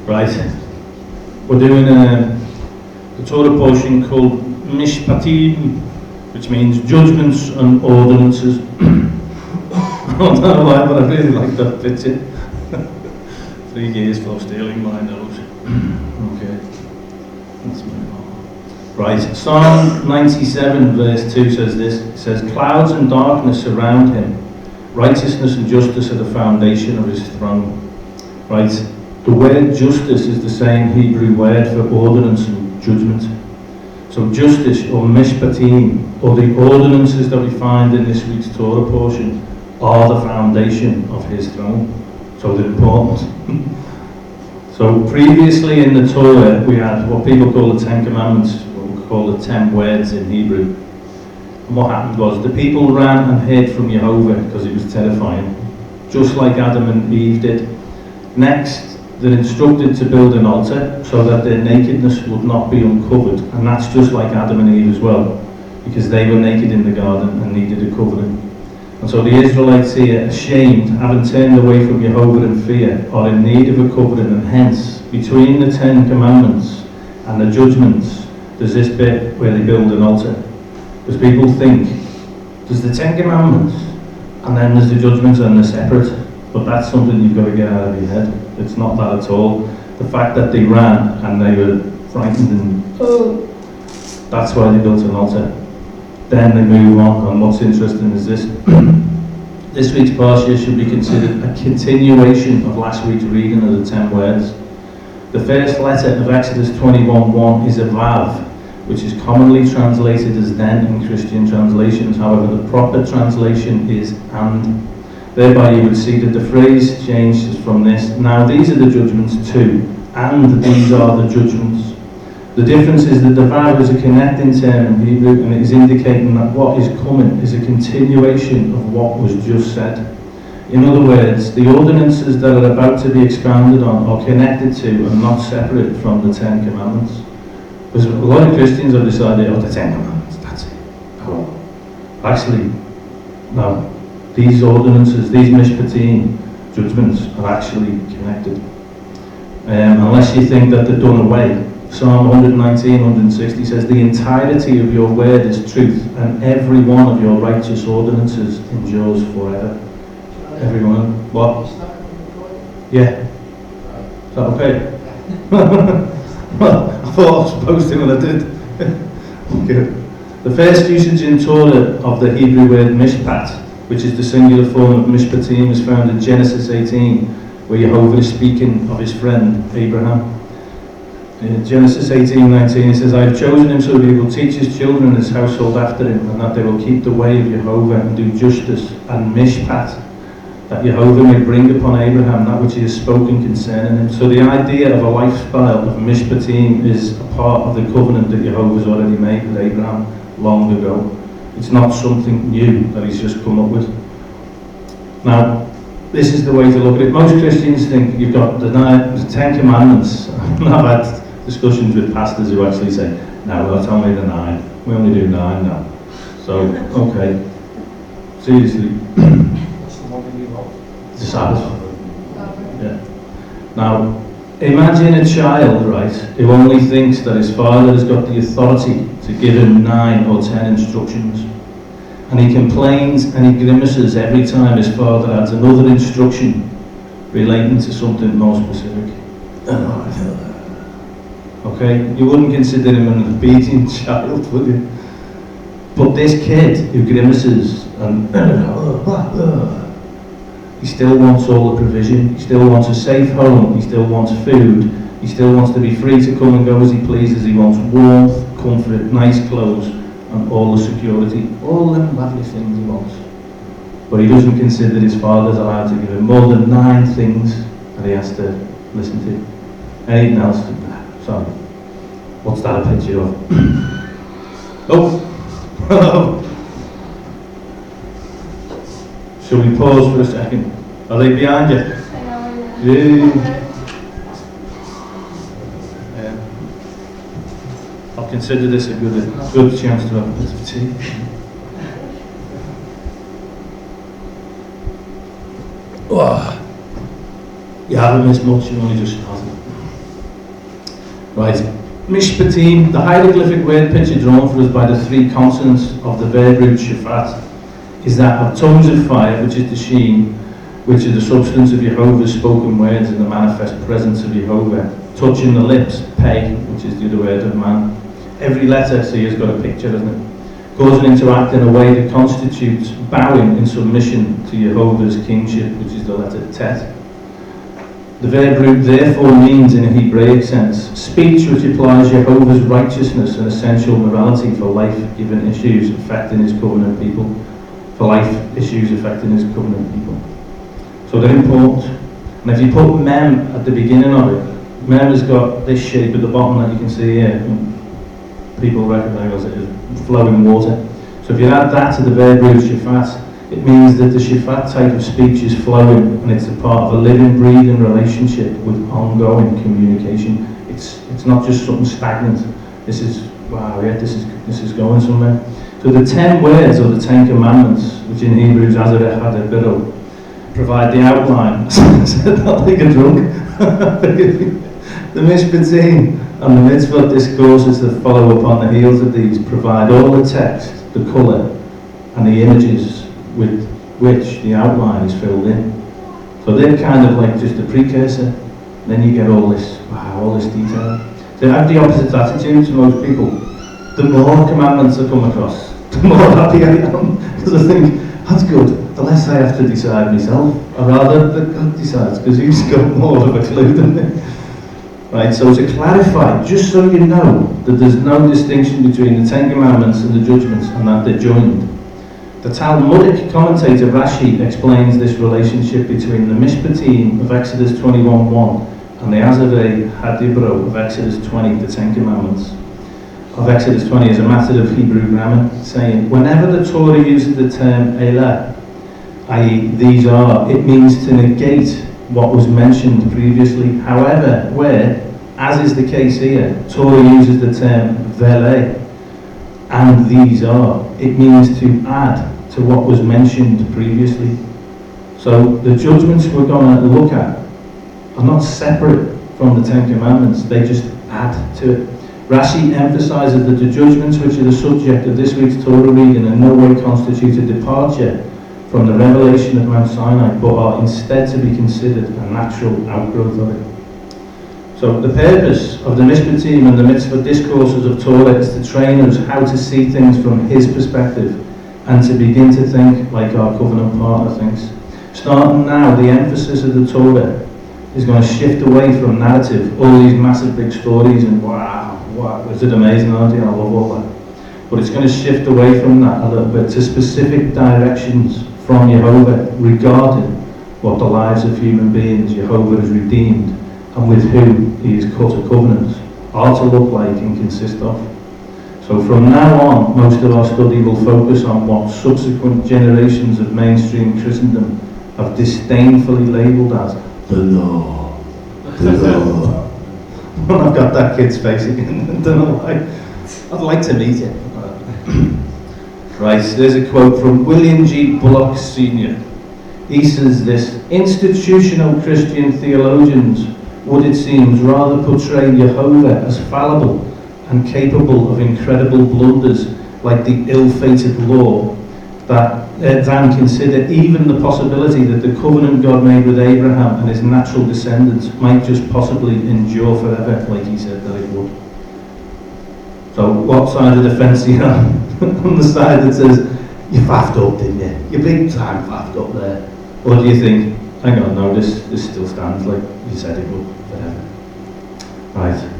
Right. We're doing the Torah portion called Mishpatim, which means judgments and ordinances. I don't know why, but I really like that picture. 3 years for stealing my nose. Okay. That's my fault. Right. Psalm 97 verse 2 says this. It says, clouds and darkness surround him. Righteousness and justice are the foundation of his throne. Right. The word justice is the same Hebrew word for ordinance and judgment. So justice, or mishpatim, or the ordinances that we find in this week's Torah portion, are the foundation of his throne. So they're important. So previously in the Torah we had what people call the 10 Commandments, what we call the 10 words in Hebrew. And what happened was the people ran and hid from Jehovah because it was terrifying, just like Adam and Eve did. Next, they're instructed to build an altar so that their nakedness would not be uncovered, and that's just like Adam and Eve as well, because they were naked in the garden and needed a covering. And so the Israelites here, ashamed, having turned away from Jehovah in fear, are in need of a covering, and hence, between the 10 Commandments and the Judgements, there's this bit where they build an altar. Because people think, there's the 10 Commandments, and then there's the Judgements, and they're separate. But that's something you've got to get out of your head. It's not that at all. The fact that they ran and they were frightened, and that's why they built an altar. Then they move on, and what's interesting is this. This week's parsha should be considered a continuation of last week's reading of the 10 words. The first letter of Exodus 21:1 is a vav, which is commonly translated as then in Christian translations. However, the proper translation is and. Thereby you would see that the phrase changes from this. Now these are the judgments too, and these are the judgments. The difference is that the vav is a connecting term in Hebrew, and it is indicating that what is coming is a continuation of what was just said. In other words, the ordinances that are about to be expounded on are connected to and not separate from the 10 Commandments. Because a lot of Christians have decided, the 10 Commandments, that's it. Oh. Actually, no. These ordinances, these mishpatim, judgments, are actually connected. Unless you think that they're done away. Psalm 119, 160 says, the entirety of your word is truth, and every one of your righteous ordinances endures forever. Every one. What? Yeah. Is that okay? Well, I thought I was supposed to, and I did. Okay. The first usage in Torah of the Hebrew word mishpat, which is the singular form of Mishpatim, is found in Genesis 18, where Jehovah is speaking of his friend Abraham. In Genesis 18:19 it says, I have chosen him so that he will teach his children and his household after him, and that they will keep the way of Jehovah and do justice and mishpat, that Jehovah may bring upon Abraham that which he has spoken concerning him. So the idea of a lifestyle of Mishpatim is a part of the covenant that Jehovah has already made with Abraham long ago. It's not something new that he's just come up with. Now, this is the way to look at it. Most Christians think you've got the 10 Commandments. I've had discussions with pastors who actually say, no, that's only the 9. We only do 9 now. So, okay. Seriously. What's the one that you wrote? The Sabbath. Yeah. Now, imagine a child, right, who only thinks that his father has got the authority to give him 9 or 10 instructions. And he complains and he grimaces every time his father adds another instruction relating to something more specific. Okay, you wouldn't consider him an obedient child, would you? But this kid who grimaces and he still wants all the provision, he still wants a safe home, he still wants food, he still wants to be free to come and go as he pleases, he wants warmth, comfort, nice clothes, and all the security, all them lovely things he wants. But he doesn't consider his father's allowed to give him more than 9 things that he has to listen to. Anything else? Sorry. What's that a picture of? Oh! Shall we pause for a second? Are they behind you? Yeah. I'll consider this a good chance to have a bit of tea. Oh. You haven't missed much, you only just started. Right. Mishpatim, the hieroglyphic word picture drawn for us by the three consonants of the verb root shafat, is that of tongues of fire, which is the sheen, which is the substance of Jehovah's spoken words and the manifest presence of Jehovah. Touching the lips, pei, which is the other word of man. Every letter, see, has got a picture, doesn't it? Goes into act in a way that constitutes bowing in submission to Jehovah's kingship, which is the letter tet. The verb root therefore means, in a Hebraic sense, speech which applies Jehovah's righteousness and essential morality for life-giving issues affecting his covenant people. For life issues affecting his covenant people. So they're important. And if you put mem at the beginning of it, mem has got this shape at the bottom that you can see here. People recognise it as flowing water. So if you add that to the verb root shafat, it means that the shafat type of speech is flowing and it's a part of a living, breathing relationship with ongoing communication. It's not just something stagnant. This is, wow, yeah, this is going somewhere. So the 10 words or the 10 commandments, which in Hebrew is Azareh Hadabiro, provide the outline. Not like a drunk. The Mishpatim and the mitzvah discourses that follow upon the heels of these provide all the text, the colour, and the images with which the outline is filled in. So they're kind of like just a precursor. Then you get all this, wow, all this detail. So I have the opposite attitude to most people. The more commandments I come across, the more happy I am. Because I think, that's good, the less I have to decide myself. Or rather, that God decides, because he's got more of a clue than me. Right, so to clarify, just so you know that there's no distinction between the Ten Commandments and the Judgements, and that they're joined. The Talmudic commentator Rashi explains this relationship between the Mishpatim of Exodus 21:1 and the Azareh Hadibro of Exodus 20, the Ten Commandments of Exodus 20 as a method of Hebrew grammar, saying, whenever the Torah uses the term Elah, i.e. these are, it means to negate what was mentioned previously. However, where, as is the case here, Torah uses the term Vele, and these are, it means to add to what was mentioned previously. So the judgments we're going to look at are not separate from the Ten Commandments, they just add to it. Rashi emphasises that the judgments which are the subject of this week's Torah reading in no way constitute a departure from the revelation of Mount Sinai, but are instead to be considered a natural outgrowth of it. So the purpose of the Mishpatim and the mitzvah discourses of Torah is to train us how to see things from his perspective and to begin to think like our covenant partner thinks. Starting now, the emphasis of the Torah is going to shift away from narrative, all these massive big stories and wow, is it amazing, aren't you? I love all that. But it's going to shift away from that a little bit to specific directions from Jehovah regarding what the lives of human beings Jehovah has redeemed and with whom he has cut a covenant are to look like and consist of. So from now on, most of our study will focus on what subsequent generations of mainstream Christendom have disdainfully labelled as the law. The law. Well, I've got that kid's face again. I don't know why. I'd like to meet him. Right, so there's a quote from William G. Bullock Sr. He says this: institutional Christian theologians would, it seems, rather portray Jehovah as fallible and capable of incredible blunders like the ill-fated law than consider even the possibility that the covenant God made with Abraham and his natural descendants might just possibly endure forever, like he said that it would. So what side of the fence are you on? On the side that says, you faffed up, didn't you? You big time faffed up there. Or do you think, hang on, no, this still stands like you said it would, forever. Right.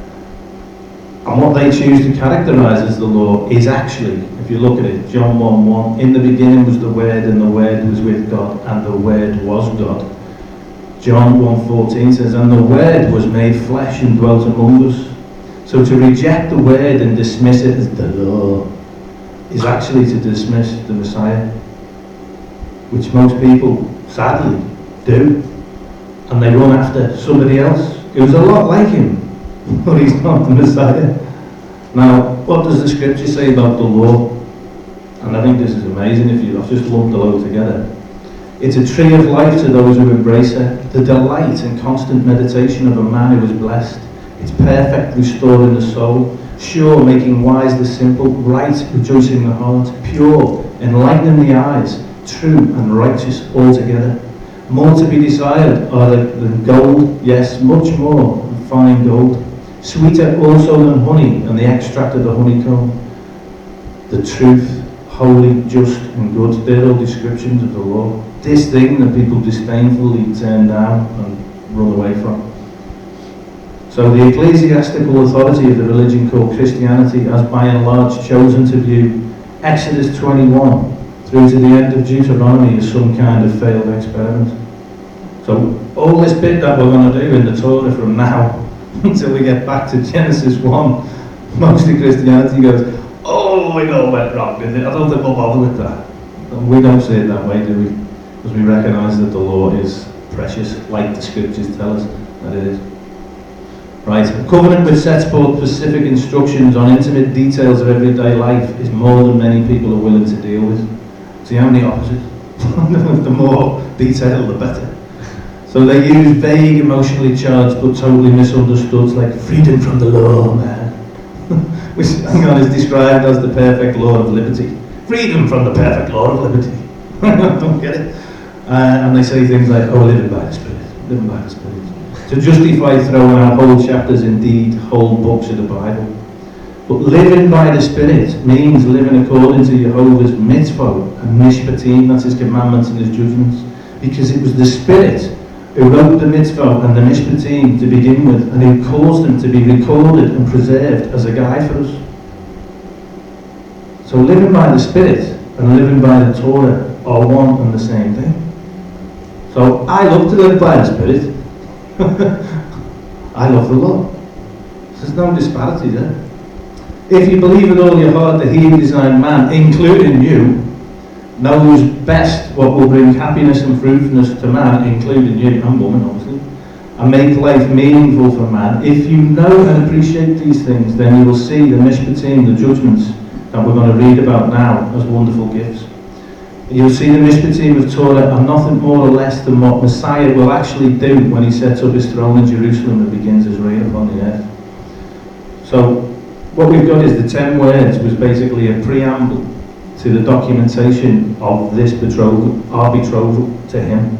And what they choose to characterise as the law is actually, if you look at it, John 1:1, in the beginning was the Word, and the Word was with God, and the Word was God. John 1:14 says, and the Word was made flesh and dwelt among us. So to reject the Word and dismiss it as the law is actually to dismiss the Messiah, which most people, sadly, do. And they run after somebody else who's a lot like him, but he's not the Messiah. Now, what does the scripture say about the law? And I think this is amazing if I've just lumped the lot together. It's a tree of life to those who embrace her, the delight and constant meditation of a man who is blessed. It's perfect, restoring the soul. Sure, making wise the simple. Right, rejoicing the heart. Pure, enlightening the eyes. True and righteous altogether. More to be desired are than gold, yes, much more than fine gold. Sweeter also than honey, and the extract of the honeycomb. The truth, holy, just and good. They're all descriptions of the law. This thing that people disdainfully turn down and run away from. So the ecclesiastical authority of the religion called Christianity has by and large chosen to view Exodus 21 through to the end of Deuteronomy as some kind of failed experiment. So all this bit that we're going to do in the Torah from now until we get back to Genesis 1, mostly Christianity goes, oh, it all went wrong, did it? I don't think we'll bother with that. And we don't see it that way, do we? Because we recognise that the law is precious, like the scriptures tell us that it is. Right, a covenant which sets forth specific instructions on intimate details of everyday life is more than many people are willing to deal with. See, I'm the opposite. The more detail, the better. So they use vague, emotionally charged but totally misunderstood, like freedom from the law, man. Which, hang on, is described as the perfect law of liberty. Freedom from the perfect law of liberty. Don't get it? And they say things like, oh, living by the Spirit, living by the Spirit. To justify throwing out whole chapters, indeed whole books of the Bible. But living by the Spirit means living according to Jehovah's mitzvot and Mishpatim, that's his commandments and his judgments. Because it was the Spirit who wrote the mitzvot and the Mishpatim to begin with, and who caused them to be recorded and preserved as a guide for us. So living by the Spirit and living by the Torah are one and the same thing. So I love to live by the Spirit. I love the Lord. There's no disparity there. If you believe with all your heart that he who designed man, including you, knows best what will bring happiness and fruitfulness to man, including you and woman, obviously, and make life meaningful for man, if you know and appreciate these things, then you will see the Mishpatim, the judgments that we're going to read about now, as wonderful gifts. You'll see the Mishpatim of Torah are nothing more or less than what Messiah will actually do when he sets up his throne in Jerusalem and begins his reign upon the earth. So, what we've got is the 10 words was basically a preamble to the documentation of this betrothal, our betrothal to him.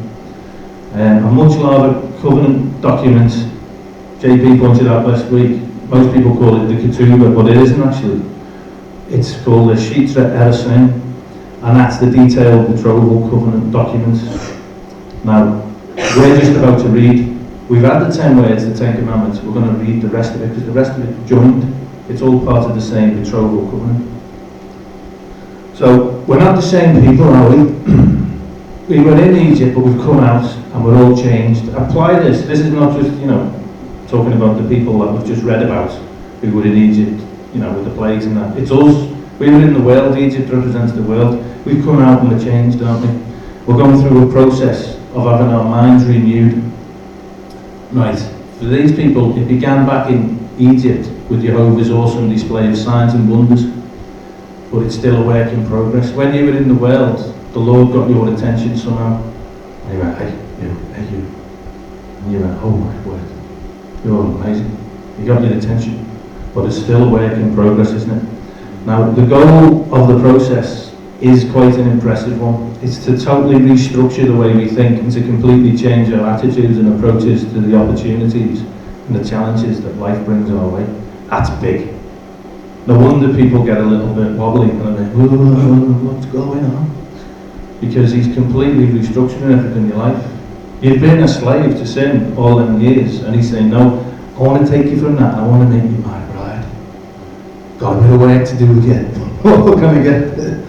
A much larger covenant document, JP pointed out last week, most people call it the ketubah, but it isn't actually. It's called the Shitra Eresin, and that's the detailed betrothal covenant documents. Now, we're just about to read, we've had the 10 words, the 10 commandments, we're going to read the rest of it, because the rest of it joined, it's all part of the same betrothal covenant. So, we're not the same people, are we? We were in Egypt, but we've come out, and we're all changed. Apply this is not just, talking about the people that we've just read about, who were in Egypt, with the plagues and that. It's us. We were in the world, Egypt represents the world. We've come out and we're changed, aren't we? We're going through a process of having our minds renewed. Right, for these people, it began back in Egypt with Jehovah's awesome display of signs and wonders, but it's still a work in progress. When you were in the world, the Lord got your attention somehow, and he went, hey, you. And you went, oh my word, you're amazing. He got your attention, but it's still a work in progress, isn't it? Now, the goal of the process is quite an impressive one. It's to totally restructure the way we think and to completely change our attitudes and approaches to the opportunities and the challenges that life brings our way. That's big. No wonder people get a little bit wobbly and they're like, what's going on? Because he's completely restructuring everything in your life. You've been a slave to sin all them years, and he's saying, no, I want to take you from that, I want to make you my bride. Got a bit of work to do again. What we're going to get there.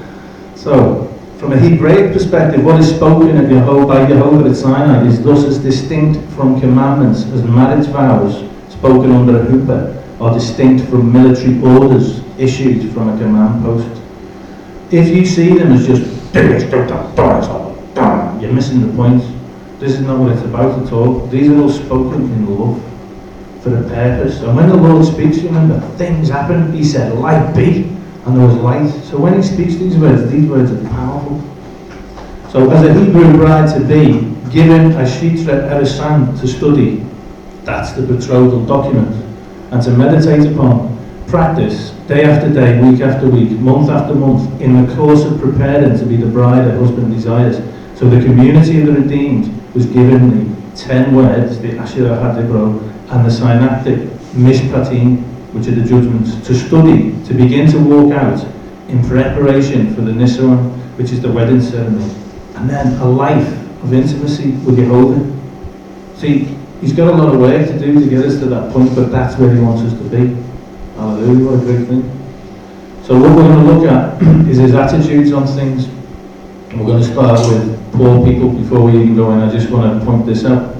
So, from a Hebraic perspective, what is spoken of by Jehovah at Sinai is thus as distinct from commandments as marriage vows spoken under a huppah are distinct from military orders issued from a command post. If you see them as just do this, do that, you're missing the point. This is not what it's about at all. These are all spoken in love for a purpose. And when the Lord speaks, remember, things happen. He said, light be, and there was light. So when he speaks these words are powerful. So as a Hebrew bride to be, given a Shitra Eresan to study, that's the betrothal document. and to meditate upon, practice, day after day, week after week, month after month, in the course of preparing to be the bride her husband desires. So the community of the redeemed was given the 10 words, the Asherah Hadibro, and the synaptic Mishpatim, which are the judgments, to study, to begin to walk out in preparation for the Nisaron, which is the wedding ceremony, and then a life of intimacy with Jehovah. See, he's got a lot of work to do to get us to that point, but that's where he wants us to be. Hallelujah, what a great thing. So what we're going to look at is his attitudes on things. And we're going to start with poor people before we even go in. I just want to point this out.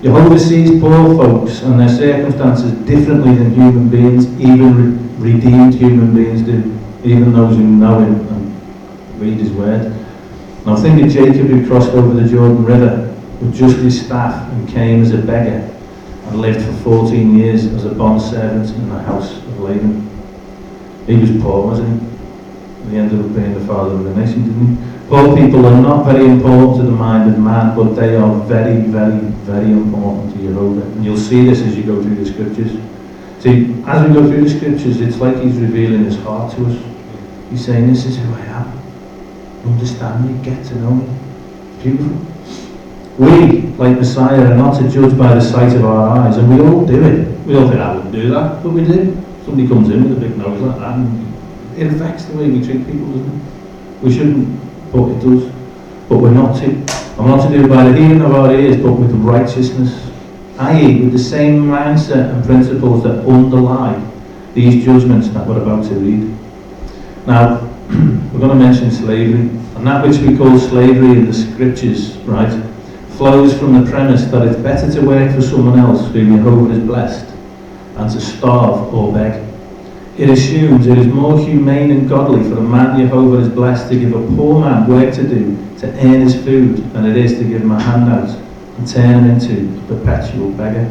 Jehovah sees poor folks and their circumstances differently than human beings, even redeemed human beings do, even those who know him and read his word. Now think of Jacob, who crossed over the Jordan River with just his staff and came as a beggar and lived for 14 years as a bondservant in the house of Laban. He was poor, wasn't he? And he ended up being the father of the nation, didn't he? Poor people are not very important to the mind of man, but they are very, very, very important to Jehovah. And you'll see this as you go through the scriptures. See, as we go through the scriptures, it's like he's revealing his heart to us. He's saying, this is who I am. Understand me, get to know me. Beautiful. We, like Messiah, are not to judge by the sight of our eyes, and we all do it. We all think, I wouldn't do that, but we do. Somebody comes in with a big nose like that, and it affects the way we treat people, doesn't it? We shouldn't, but it does. But we're not to. I'm not to do it by the hearing of our ears, but with righteousness, i.e. with the same mindset and principles that underlie these judgments that we're about to read. Now, we're going to mention slavery, and that which we call slavery in the scriptures, right, flows from the premise that it's better to work for someone else whom Jehovah has blessed than to starve or beg. It assumes it is more humane and godly for a man Jehovah has blessed to give a poor man work to do to earn his food than it is to give him a handout and turn him into a perpetual beggar.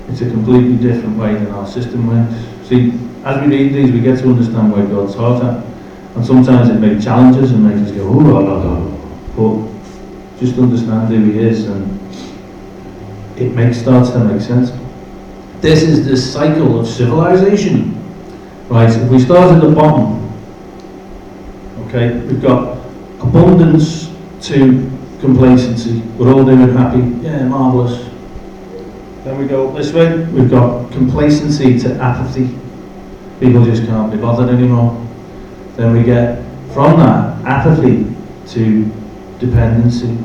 It's a completely different way than our system works. See, as we read these, we get to understand where God's heart at, and sometimes it may challenge us and make us go, but just understand who he is, and it starts to make sense. This is the cycle of civilization. Right, if we start at the bottom, okay, we've got abundance to complacency. We're all doing happy, yeah, marvellous. Then we go this way, we've got complacency to apathy. People just can't be bothered anymore. Then we get from that apathy to dependency.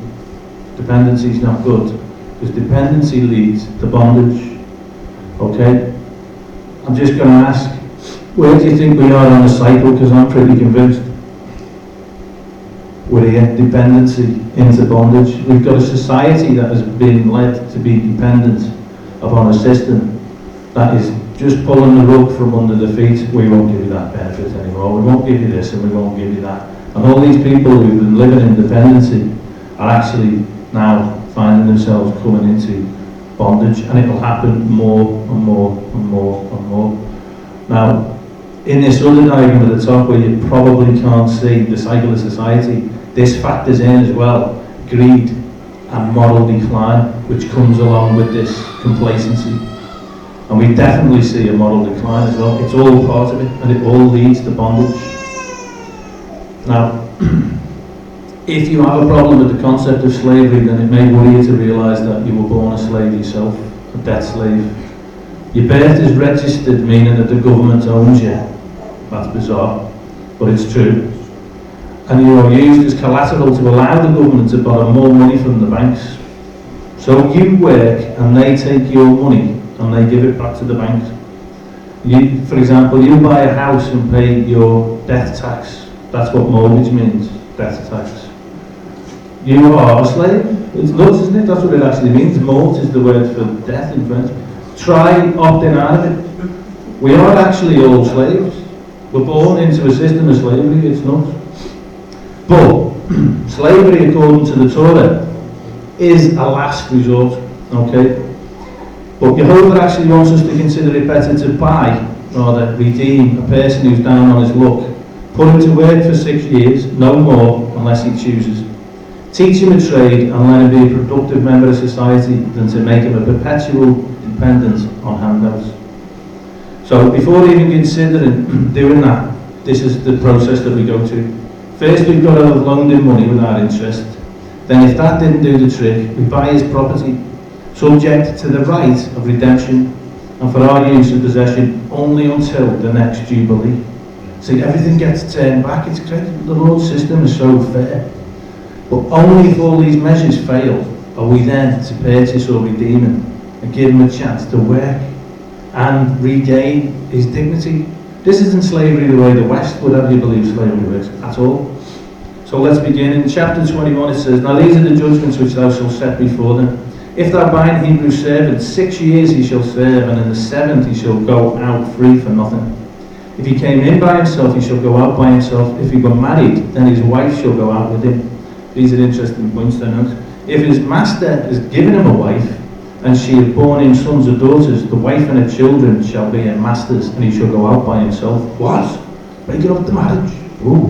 Dependency is not good, because dependency leads to bondage. Okay? I'm just going to ask, where do you think we are on the cycle? Because I'm pretty convinced we're here, dependency into bondage. We've got a society that has been led to be dependent upon a system that is just pulling the rug from under the feet. We won't give you that benefit anymore, we won't give you this and we won't give you that. And all these people who've been living in dependency are actually now finding themselves coming into bondage, and it will happen more and more and more and more. Now, in this other diagram at the top, where you probably can't see the cycle of society, this factors in as well greed and moral decline, which comes along with this complacency. And we definitely see a moral decline as well. It's all part of it, and it all leads to bondage. Now, if you have a problem with the concept of slavery, then it may worry you to realise that you were born a slave yourself, a debt slave. Your birth is registered, meaning that the government owns you. That's bizarre, but it's true. And you are used as collateral to allow the government to borrow more money from the banks. So you work and they take your money and they give it back to the banks. You, for example, you buy a house and pay your death tax. That's what mortgage means, death tax. You are a slave. It's nuts, isn't it? That's what it actually means. Mort is the word for death in French. Try opting out of it. We are actually all slaves. We're born into a system of slavery, it's not. But slavery, according to the Torah, is a last resort, okay? But Jehovah actually wants us to consider it better to buy, rather redeem, a person who's down on his luck. Put him to work for 6 years, no more, unless he chooses. Teach him a trade and let him be a productive member of society than to make him a perpetual dependent on handouts. So before even considering doing that, this is the process that we go through. First, we've got to have loaned him money without interest. Then if that didn't do the trick, we buy his property, subject to the right of redemption, and for our use and possession only until the next Jubilee. See, everything gets turned back. It's great. The Lord's system is so fair. But only if all these measures fail are we then to purchase or redeem him and give him a chance to work and regain his dignity. This isn't slavery the way the West would have you believe slavery works at all. So let's begin. In chapter 21 it says, "Now these are the judgments which thou shalt set before them. If thou buy an Hebrew servant, 6 years he shall serve, and in the 7th he shall go out free for nothing. If he came in by himself, he shall go out by himself. If he were married, then his wife shall go out with him." These are interesting points to note. If his master has given him a wife, and she has borne him sons or daughters, the wife and her children shall be her master's, and he shall go out by himself. What? Breaking up the marriage? Ooh.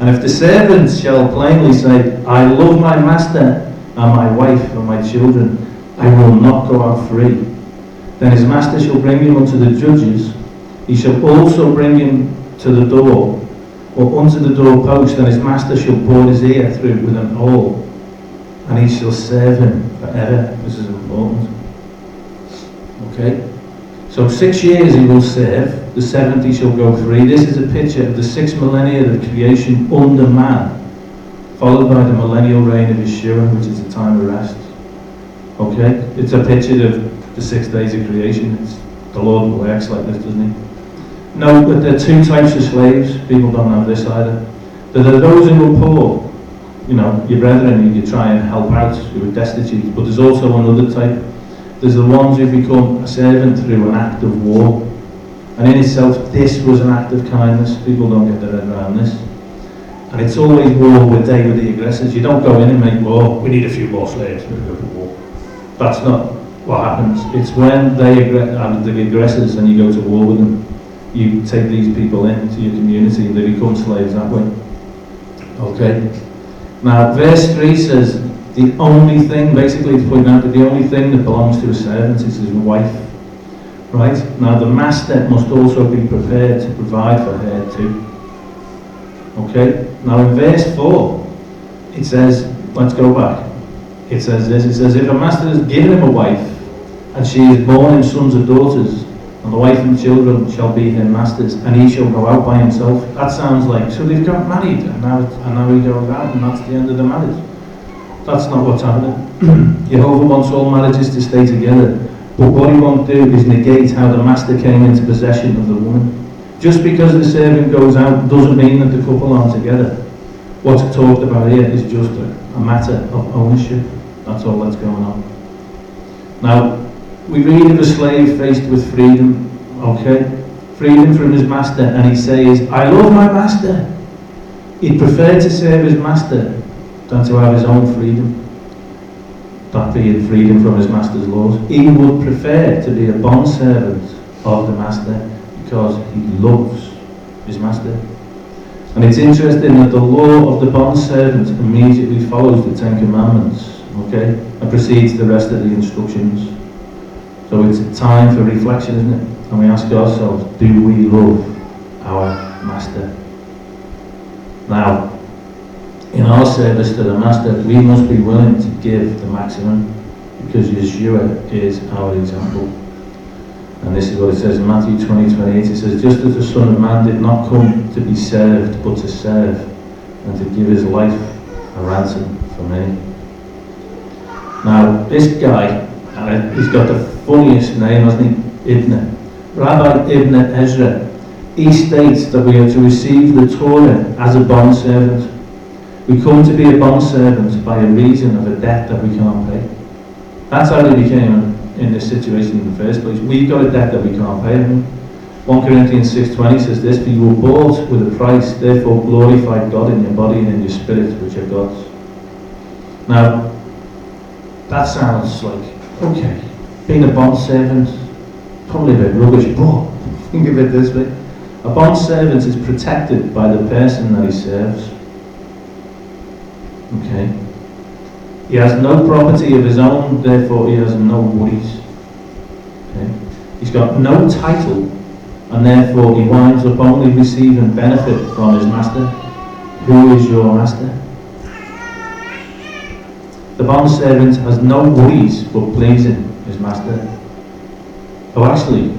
And if the servant shall plainly say, "I love my master and my wife and my children, I will not go out free," then his master shall bring him unto the judges. He shall also bring him to the door, or unto the doorpost, and his master shall bore his ear through with an awl, and he shall serve him forever. This is important. Okay? So 6 years he will serve, the 7th he shall go free. This is a picture of the 6 millennia of creation under man, followed by the millennial reign of Yeshua, which is a time of rest. Okay? It's a picture of the 6 days of creation. The Lord works like this, doesn't he? Note that there are 2 types of slaves. People don't have this either. There are those who are poor, you know, your brethren, you try and help out, who are destitute. But there's also another type. There's the ones who become a servant through an act of war. And in itself, this was an act of kindness. People don't get their head around this. And it's always war with the aggressors. You don't go in and make war. We need a few more slaves. We're going to go to war. That's not what happens. It's when they are the aggressors and you go to war with them. You take these people into your community and they become slaves that way. Okay? Now, verse 3 says, the only thing, basically it's pointing out that the only thing that belongs to a servant is his wife. Right? Now, the master must also be prepared to provide for her too. Okay? Now, in verse 4, it says, let's go back. It says this, it says, if a master has given him a wife, and she has borne him sons or daughters, and the wife and children shall be her masters, and he shall go out by himself. That sounds like, so they've got married, and now he goes out, and that's the end of the marriage. That's not what's happening. Jehovah wants all marriages to stay together, but what he won't do is negate how the master came into possession of the woman. Just because the servant goes out doesn't mean that the couple aren't together. What's talked about here is just a matter of ownership. That's all that's going on. Now, we read of a slave faced with freedom, okay? Freedom from his master, and he says, I love my master. He'd prefer to serve his master than to have his own freedom. That being freedom from his master's laws. He would prefer to be a bondservant of the master because he loves his master. And it's interesting that the law of the bondservant immediately follows the 10 Commandments, okay? And precedes the rest of the instructions. So it's a time for reflection, isn't it? And we ask ourselves, do we love our master? Now, in our service to the master, we must be willing to give the maximum because Yeshua is our example. And this is what it says in Matthew 20:28. It says, just as the Son of Man did not come to be served, but to serve and to give his life a ransom for many. Now, this guy, he's got the funniest name, hasn't he? Rabbi Ibn Ezra. He states that we are to receive the Torah as a bondservant. We come to be a bondservant by a reason of a debt that we can't pay. That's how they became in this situation in the first place. We've got a debt that we can't pay. 1 Corinthians 6:20 says this, for you were bought with a price, therefore glorify God in your body and in your spirit, which are God's. Now, that sounds like, okay, being a bondservant, probably a bit rubbish, but think of it this way. A bondservant is protected by the person that he serves. Okay. He has no property of his own, therefore he has no worries. Okay. He's got no title, and therefore he winds up only receiving benefit from his master. Who is your master? The bondservant has no worries but pleasing his master. Oh, actually,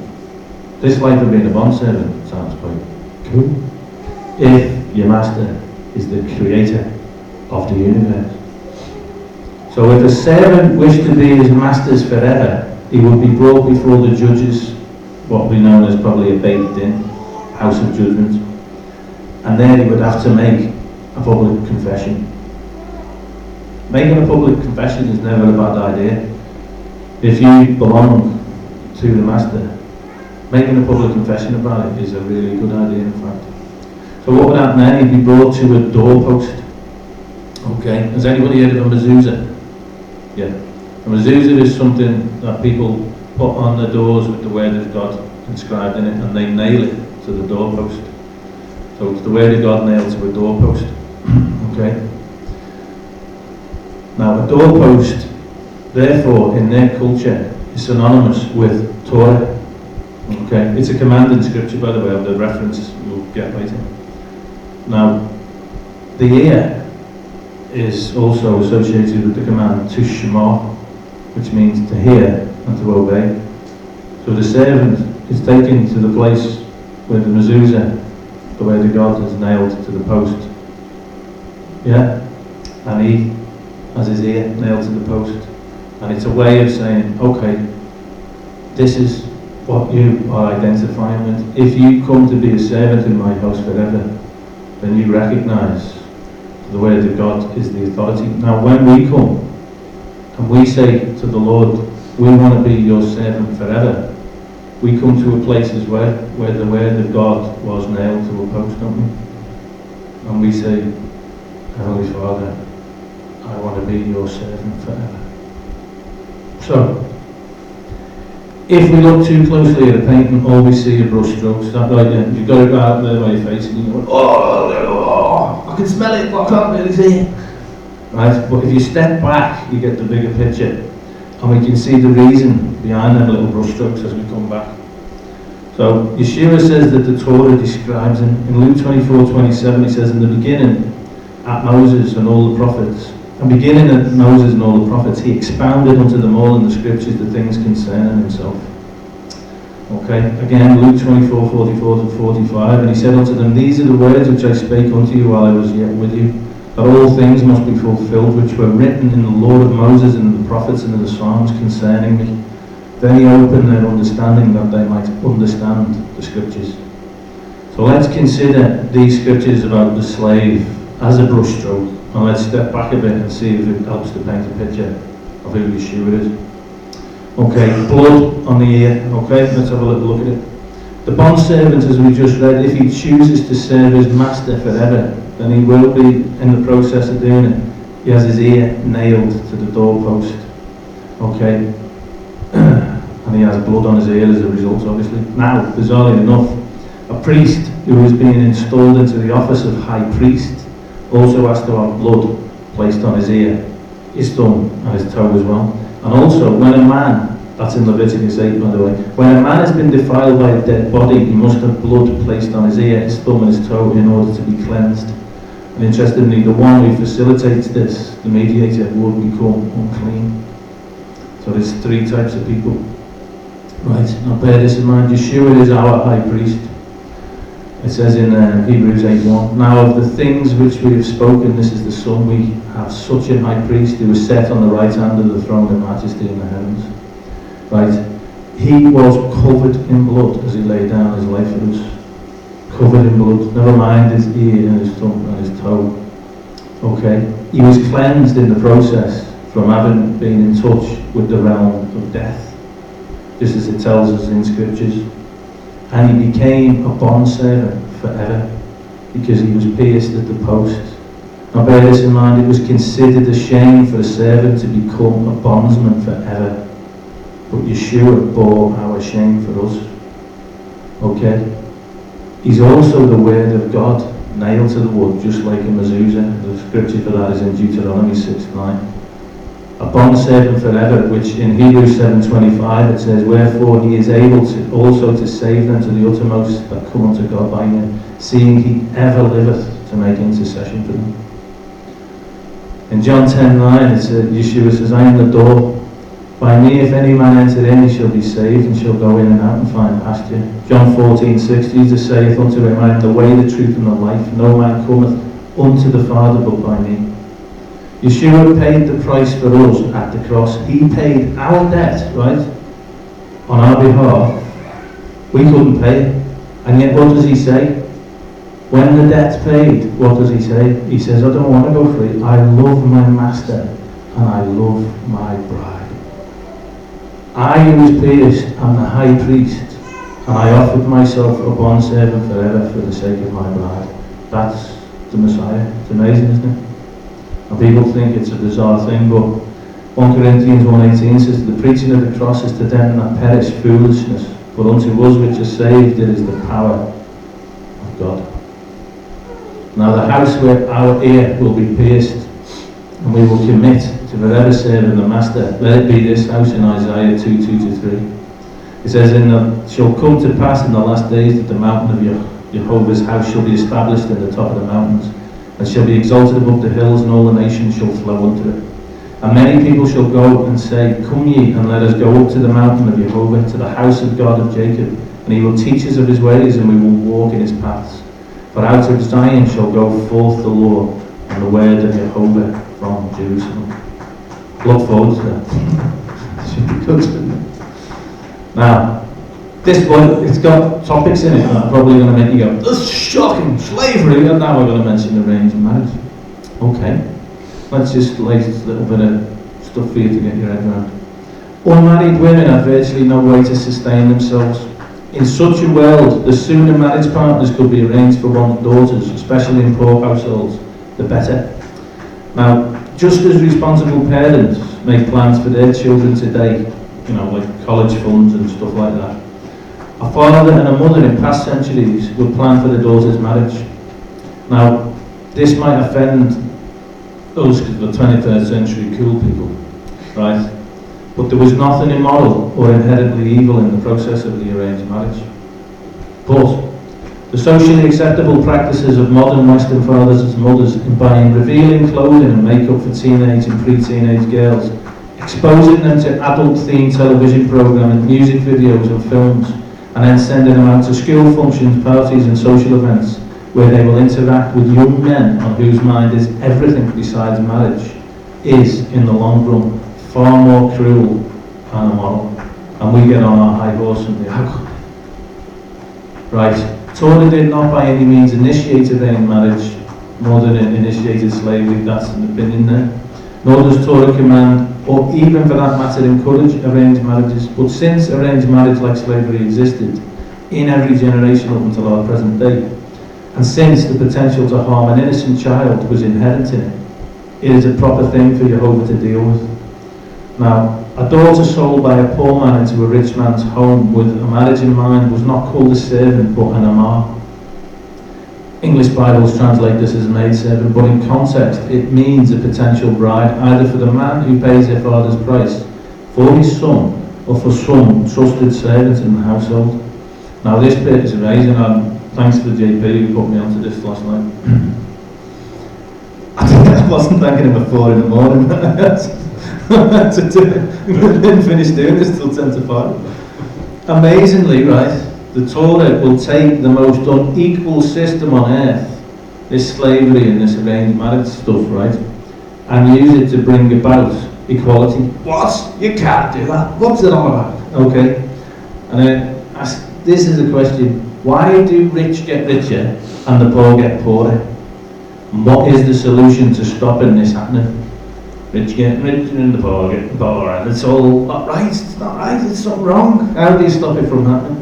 this life of being a bondservant sounds quite cool. If your master is the creator of the universe. So if a servant wished to be his master's forever, he would be brought before the judges, what we know as probably a baked-in house of judgment, and there he would have to make a public confession. Making a public confession is never a bad idea. If you belong to the master, making a public confession about it is a really good idea, in fact. So what would happen then? He'd be brought to a doorpost. Okay, has anybody heard of a mezuzah? Yeah. A mezuzah is something that people put on the doors with the word of God inscribed in it, and they nail it to the doorpost. So it's the word of God nailed to a doorpost. Okay. Now a doorpost, therefore, in their culture, is synonymous with Torah. Okay. It's a command in Scripture, by the way, of the reference we'll get later. Now, the ear is also associated with the command to shema, which means to hear and to obey. So the servant is taken to the place where the mezuzah, the word of God, is nailed to the post. Yeah? And he has his ear nailed to the post. And it's a way of saying, okay, this is what you are identifying with. If you come to be a servant in my house forever, then you recognize the word of God is the authority. Now when we come and we say to the Lord, we want to be your servant forever, we come to a place as well where the word of God was nailed to a post, don't we? And we say, Heavenly Father, I want to be your servant forever. So, if we look too closely at a painting, all we see are brush strokes. That right there, you've got it right there by your face, and you go, oh, I can smell it, but I can't really see it. Right? But if you step back, you get the bigger picture, and we can see the reason behind them little brush strokes as we come back. So Yeshua says that the Torah describes him. In Luke 24:27, he says, in the beginning, at Moses and all the prophets, and beginning at Moses and all the prophets, he expounded unto them all in the scriptures the things concerning himself. Okay, again, Luke 24:44-45, and he said unto them, these are the words which I spake unto you while I was yet with you, that all things must be fulfilled which were written in the law of Moses and in the prophets and in the Psalms concerning me. Then he opened their understanding that they might understand the scriptures. So let's consider these scriptures about the slave as a brushstroke, and let's step back a bit and see if it helps to paint a picture of who Yeshua is. Okay, blood on the ear. Okay, let's have a little look at it. The bondservant, as we just read, if he chooses to serve his master forever, then he will be in the process of doing it. He has his ear nailed to the doorpost. Okay, and he has blood on his ear as a result, obviously. Now, bizarrely enough, a priest who is being installed into the office of high priest also has to have blood placed on his ear, his thumb and his toe as well. And also, when a man, that's in Leviticus 8 by the way, when a man has been defiled by a dead body, he must have blood placed on his ear, his thumb and his toe in order to be cleansed. And interestingly, the one who facilitates this, the mediator, would become unclean. So there's three types of people. Right, now bear this in mind, Yeshua is our high priest. It says in Hebrews 8:1, now of the things which we have spoken, this is the Son, we have such a high priest who is set on the right hand of the throne of majesty in the heavens. Right, he was covered in blood as he laid down his life for us. Covered in blood, never mind his ear and his thumb and his toe. Okay, he was cleansed in the process from having been in touch with the realm of death, just as it tells us in scriptures. And he became a bondservant forever because he was pierced at the post. Now bear this in mind, it was considered a shame for a servant to become a bondsman forever. But Yeshua bore our shame for us. Okay? He's also the word of God nailed to the wood, just like a mezuzah. The scripture for that is in Deuteronomy 6:9. a bondservant forever, which in Hebrews 7:25 it says, wherefore he is able to also to save them to the uttermost that come unto God by him, seeing he ever liveth to make intercession for them. In John 10:9 it says, Yeshua says, I am the door. By me if any man enter in, he shall be saved, and shall go in and out and find pasture. John 14:6, Jesus saith unto him, I am the way, the truth, and the life. No man cometh unto the Father but by me. Yeshua paid the price for us at the cross. He paid our debt, right, on our behalf. We couldn't pay it. And yet what does he say? When the debt's paid, what does he say? He says, I don't want to go free. I love my master and I love my bride. I who was pierced am the high priest, and I offered myself a bondservant forever for the sake of my bride. That's the Messiah. It's amazing, isn't it? And people think it's a bizarre thing, but 1 Corinthians 1:18 says, the preaching of the cross is to them that perish foolishness, but unto us which are saved it is the power of God. Now the house where our ear will be pierced, and we will commit to forever serving the Master, let it be this house in Isaiah 2:2-3. It says, it shall come to pass in the last days that the mountain of Jehovah's house shall be established in the top of the mountains, and shall be exalted above the hills, and all the nations shall flow unto it. And many people shall go and say, come ye, and let us go up to the mountain of Jehovah, to the house of God of Jacob, and he will teach us of his ways, and we will walk in his paths. For out of Zion shall go forth the law, and the word of Jehovah from Jerusalem. Look forward to that. Should be good, shouldn't it? Now, this one, it's got topics in it that are probably going to make you go, that's shocking, slavery, and now we're going to mention arranged marriage. Okay, let's just lay a little bit of stuff for you to get your head around. Unmarried women have virtually no way to sustain themselves. In such a world, the sooner marriage partners could be arranged for one's daughters, especially in poor households, the better. Now, just as responsible parents make plans for their children today, you know, like college funds and stuff like that, a father and a mother in past centuries would plan for their daughter's marriage. Now, this might offend us, the 21st century cool people, right? But there was nothing immoral or inherently evil in the process of the arranged marriage. But the socially acceptable practices of modern Western fathers and mothers in buying revealing clothing and makeup for teenage and pre-teenage girls, exposing them to adult-themed television programming, music videos and films, and then sending them out to school functions, parties and social events where they will interact with young men on whose mind is everything besides marriage, is, in the long run, far more cruel and immoral. And we get on our high horse and be like, right. Torah did not by any means initiate arranged marriage, more than it initiated slavery. That's an opinion there. Nor does Torah command, or even for that matter encourage, arranged marriages. But since arranged marriage like slavery existed in every generation up until our present day, and since the potential to harm an innocent child was inherent in it, it is a proper thing for Jehovah to deal with. Now, a daughter sold by a poor man into a rich man's home with a marriage in mind was not called a servant but an amah. English Bibles translate this as maidservant, but in context it means a potential bride, either for the man who pays their father's price for his son or for some trusted servant in the household. Now this bit is amazing, and thanks to JP who put me onto this last night. I wasn't thanking him at 4 in the morning. I didn't finish doing this till 10 to 5. Amazingly, right, the Torah will take the most unequal system on earth, this slavery and this arranged marriage stuff, right, and use it to bring about equality. What? You can't do that. What's it all about? Okay. And then this is the question: why do rich get richer and the poor get poorer? And what is the solution to stopping this happening? Rich getting richer and the poor getting poorer, and it's all not right. It's not right. It's not wrong. How do you stop it from happening?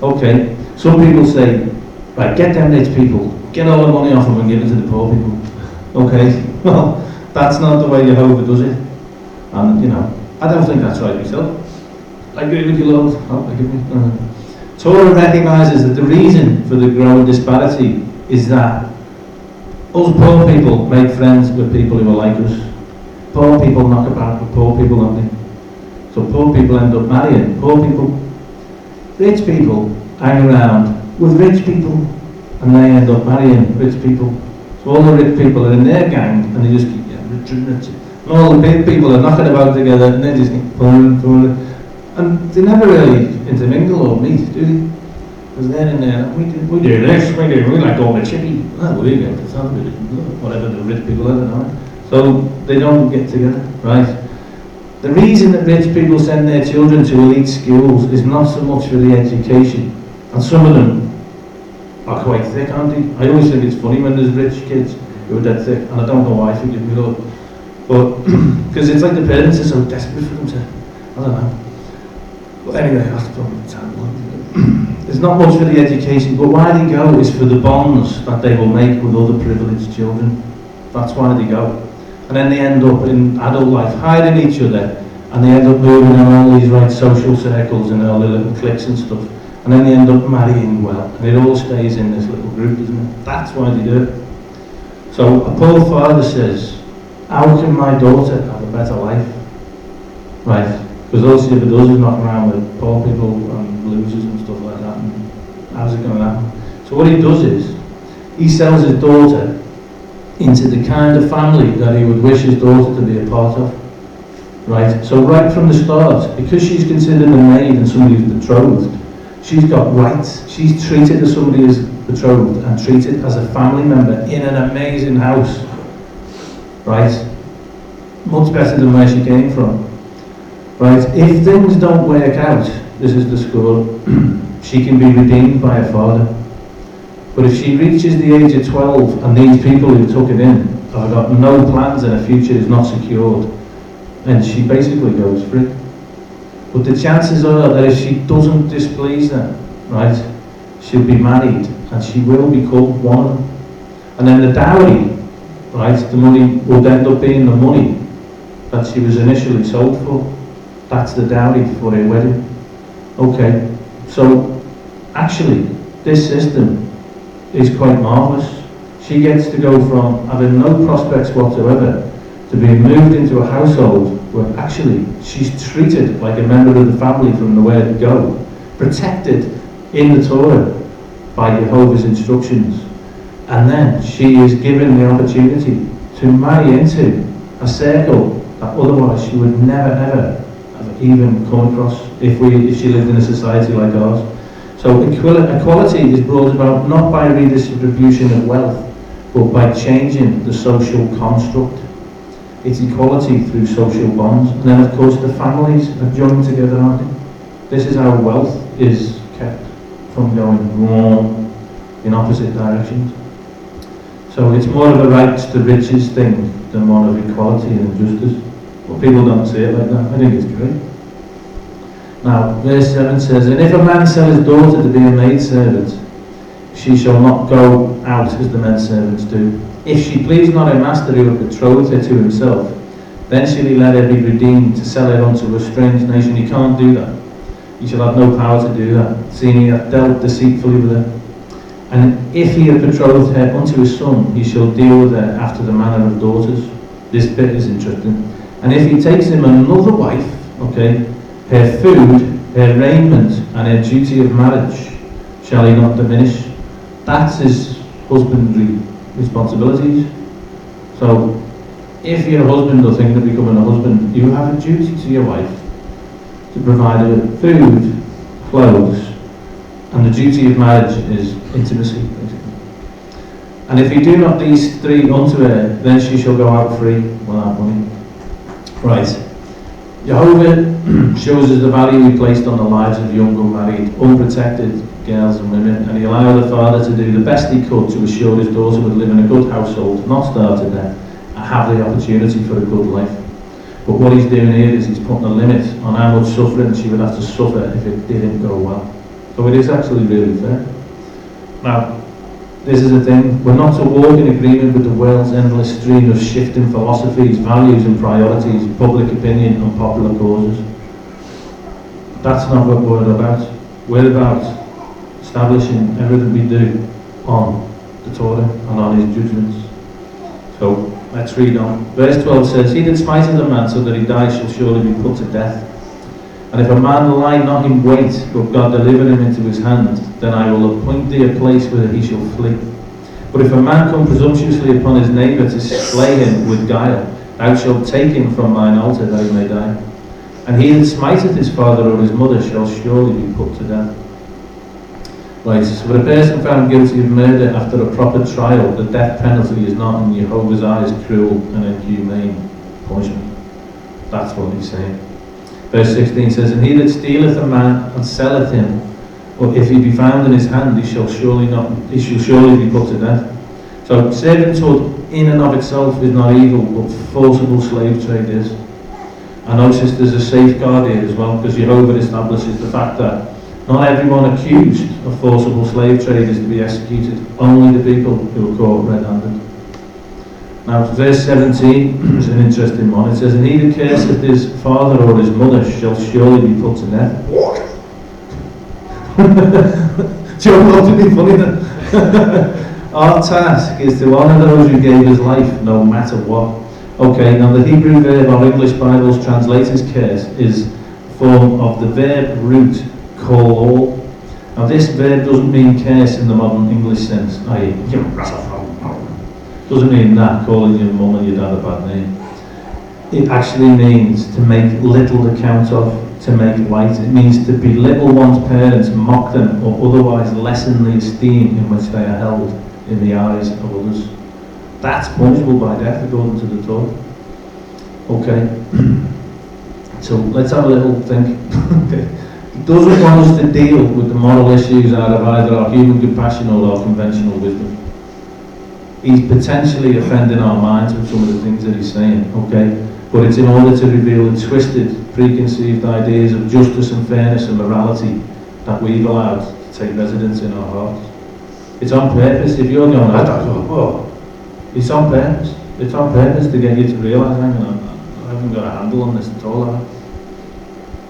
Okay. Some people say, right, get them rich people, get all the money off them and give it to the poor people. Okay. Well, that's not the way Jehovah does it. And you know, I don't think that's right myself. I agree with you, Lord. Oh, forgive me. Torah recognises that the reason for the growing disparity is that us poor people make friends with people who are like us. poor people knock about with poor people, don't they? So poor people end up marrying poor people. Rich people hang around with rich people, and they end up marrying rich people. So all the rich people are in their gang, and they just keep getting richer and richer. And all the big people are knocking about together, and they just keep poorer and poorer. And they never really intermingle or meet, do they? Because they're in there, we do this, we like all the chippy. Oh, we get this, whatever the rich people are, don't know. So they don't get together, right? The reason that rich people send their children to elite schools is not so much for the education. And some of them are quite thick, aren't they? I always think it's funny when there's rich kids who are dead thick, and I don't know why, forgive me, Lord. But, because it's like the parents are so desperate for them to, I don't know. But anyway, that's probably the time. There's not much for the education, but why they go is for the bonds that they will make with other privileged children. That's why they go. And then they end up in adult life hiding each other, and they end up moving in all these right social circles and all the little cliques and stuff, and then they end up marrying well, and it all stays in this little group, doesn't it? That's why they do it. So a poor father says, how can my daughter have a better life? Right? Because all she ever does is knock around with poor people and losers and stuff like that, and how's it going to happen? So what he does is, he sells his daughter into the kind of family that he would wish his daughter to be a part of. Right? So right from the start, because she's considered a maid and somebody who's betrothed, she's got rights. She's treated as somebody who's betrothed and treated as a family member in an amazing house. Right? Much better than where she came from. Right? If things don't work out, this is the score, she can be redeemed by her father. But if she reaches the age of 12 and these people who took it in have got no plans and her future is not secured, then she basically goes free. But the chances are that if she doesn't displease them, right, she'll be married and she will become one of them. And then the dowry, right, the money will end up being the money that she was initially sold for. That's the dowry for her wedding. Okay, so actually this system is quite marvellous. She gets to go from having no prospects whatsoever to being moved into a household where actually she's treated like a member of the family from the word go, protected in the Torah by Jehovah's instructions, and then she is given the opportunity to marry into a circle that otherwise she would never ever have even come across if she lived in a society like ours. So equality is brought about not by redistribution of wealth, but by changing the social construct. It's equality through social bonds. And then of course the families are joined together, aren't they? This is how wealth is kept from going wrong in opposite directions. So it's more of a rights to riches thing than one of equality and justice. But people don't see it like that. I think it's great. Now, verse 7 says, and if a man sell his daughter to be a maidservant, she shall not go out as the men servants do. If she please not her master who hath betrothed her to himself, then shall he let her be redeemed to sell her unto a strange nation. He can't do that. He shall have no power to do that, seeing he hath dealt deceitfully with her. And if he hath betrothed her unto his son, he shall deal with her after the manner of daughters. This bit is interesting. And if he takes him another wife, okay, her food, her raiment, and her duty of marriage shall he not diminish. That's his husbandry responsibilities. So, if you're a husband or thinking of becoming a husband, you have a duty to your wife to provide her with food, clothes, and the duty of marriage is intimacy, basically. And if you do not these three unto her, then she shall go out free without money. Right. Jehovah shows us the value he placed on the lives of young, unmarried, unprotected girls and women, and he allowed the father to do the best he could to assure his daughter would live in a good household, not starve to death, and have the opportunity for a good life. But what he's doing here is he's putting a limit on how much suffering she would have to suffer if it didn't go well. So it is actually really fair. Now, this is the thing, we're not to walk in agreement with the world's endless stream of shifting philosophies, values and priorities, public opinion and popular causes. That's not what we're about. We're about establishing everything we do on the Torah and on his judgments. So, Let's read on. Verse 12 says, He that smiteth a man so that he die shall surely be put to death. And if a man lie not in wait, but God deliver him into his hand, then I will appoint thee a place whither he shall flee. But if a man come presumptuously upon his neighbour to slay him with guile, thou shalt take him from thine altar that he may die. And he that smiteth his father or his mother shall surely be put to death. Right, so for a person found guilty of murder after a proper trial, the death penalty is not in Jehovah's eyes cruel and inhumane punishment. That's what he's saying. Verse 16 says, And he that stealeth a man and selleth him, or if he be found in his hand, he shall surely be put to death. So servanthood in and of itself is not evil, but forcible slave trade is. I notice there's a safeguard here as well, because Jehovah establishes the fact that not everyone accused of forcible slave trade is to be executed, only the people who are caught red-handed. Now, verse 17 is an interesting one. It says, And he that curseth his father or his mother shall surely be put to death. What? Do you want to be funny then? Our task is to honour those who gave his life, no matter what. Okay, now the Hebrew verb our English Bibles translate as curse is a form of the verb root call all. Now this verb doesn't mean curse in the modern English sense, i.e. doesn't mean that, calling your mum and your dad a bad name. It actually means to make little account of, to make light. It means to belittle one's parents, mock them, or otherwise lessen the esteem in which they are held in the eyes of others. That's punishable by death according to the Torah. Okay, so let's have a little think. He doesn't want us to deal with the moral issues out of either our human compassion or our conventional wisdom. He's potentially offending our minds with some of the things that he's saying, okay? But it's in order to reveal the twisted, preconceived ideas of justice and fairness and morality that we've allowed to take residence in our hearts. It's on purpose. If you're going, it's on purpose. It's on purpose to get you to realise, hang on, I haven't got a handle on this at all.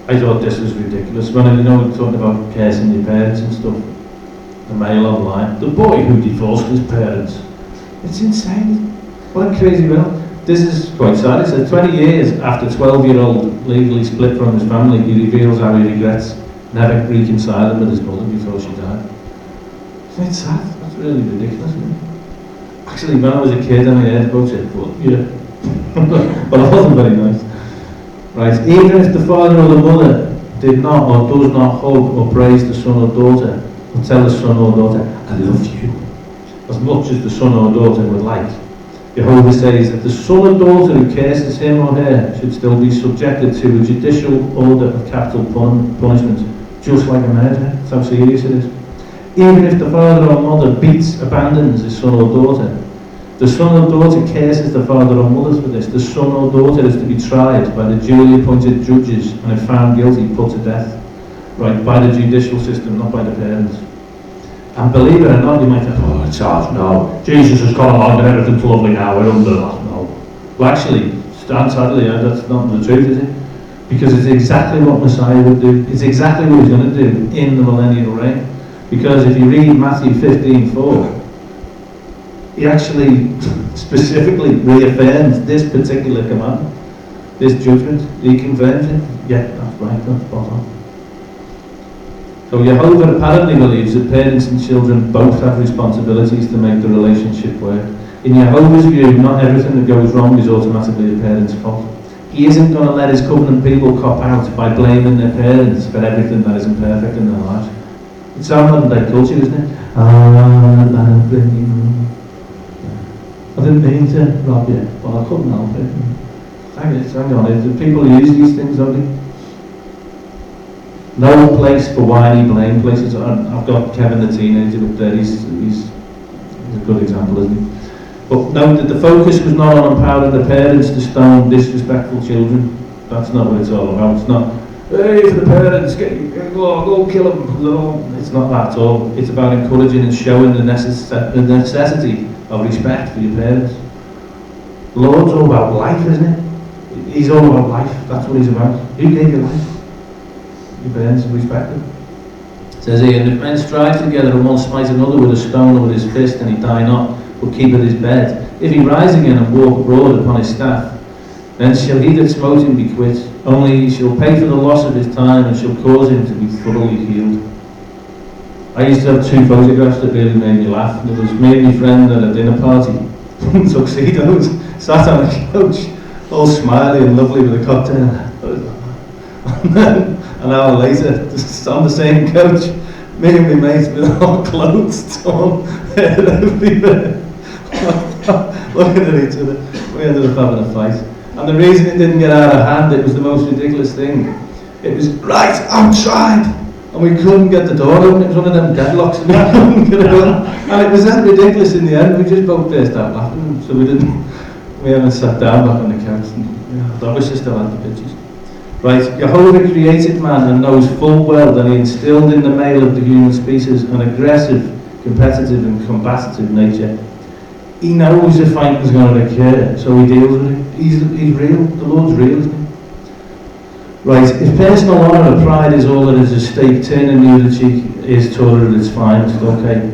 I thought this was ridiculous. When we're talking about cursing your parents and stuff, the mail online, the boy who divorced his parents. It's insane. What a crazy world. This is quite sad. It said 20 years after 12-year-old legally split from his family, he reveals how he regrets never reconciling with his mother before she died. Isn't it sad? That's really ridiculous, isn't it? Actually, when I was a kid and I heard about it, but it wasn't very nice. Right, even if the father or the mother did not or does not hug or praise the son or daughter, or tell the son or daughter, I love you, as much as the son or daughter would like, Jehovah says that the son or daughter who curses him or her should still be subjected to a judicial order of capital punishment, just like a murder. That's how serious it is. Even if the father or mother beats, abandons his son or daughter, the son or daughter curses the father or mother for this. The son or daughter is to be tried by the duly appointed judges and if found guilty, put to death. Right, by the judicial system, not by the parents. And believe it or not, you might think, oh, Charles, no, Jesus has gone along and everything's lovely now, we're under that. No. Well, actually, sadly, that's not the truth, is it? Because it's exactly what Messiah would do. It's exactly what he's going to do in the millennial reign. Because if you read Matthew 15:4, he actually specifically reaffirms this particular command, this judgment. He confirms it. Yeah, that's right, that's spot on. So Jehovah apparently believes that parents and children both have responsibilities to make the relationship work. In Jehovah's view, not everything that goes wrong is automatically a parent's fault. He isn't going to let his covenant people cop out by blaming their parents for everything that isn't perfect in their lives. It's our modern day culture, isn't it? I didn't mean to rob you, but I couldn't help it. Hang on, people use these things, don't they? No place for whiny blame places. I've got Kevin the teenager up there, he's a good example, isn't he? But note that the focus was not on empowering the parents to stone disrespectful children. That's not what it's all about. It's not, hey, for the parents, go kill them. It's not that at all. It's about encouraging and showing the necessity of respect for your parents. The Lord's all about life, isn't it? He's all about life. That's what he's about. Who gave you life? Your parents, respect them. It says here, and if men strive together and one smite another with a stone or with his fist, and he die not, but keepeth his bed, If he rise again and walk abroad upon his staff, then shall he that smote him be quit. Only he shall pay for the loss of his time, and shall cause him to be thoroughly healed. I used to have 2 photographs that really made me laugh. There was me and my friend at a dinner party, tuxedos, sat on a couch, all smiley and lovely with a cocktail. And then an hour later, just on the same couch, me and my mates with our clothes torn, hair everywhere, looking at each other. We ended up having a fight. And the reason it didn't get out of hand, it was the most ridiculous thing. It was, right, outside! And we couldn't get the door open. It was one of them deadlocks and we couldn't get it open. And it was that ridiculous in the end. We just both burst out laughing. So we haven't sat down back on the couch. And, I wish I still had the pictures. Right, Jehovah created man and knows full well that he instilled in the male of the human species an aggressive, competitive and combative nature. He knows a fight is going to occur, so he deals with it. He's real. The Lord's real, isn't he? Right, if personal honour or pride is all that is at stake, turning the other cheek is Torah at its finest, okay?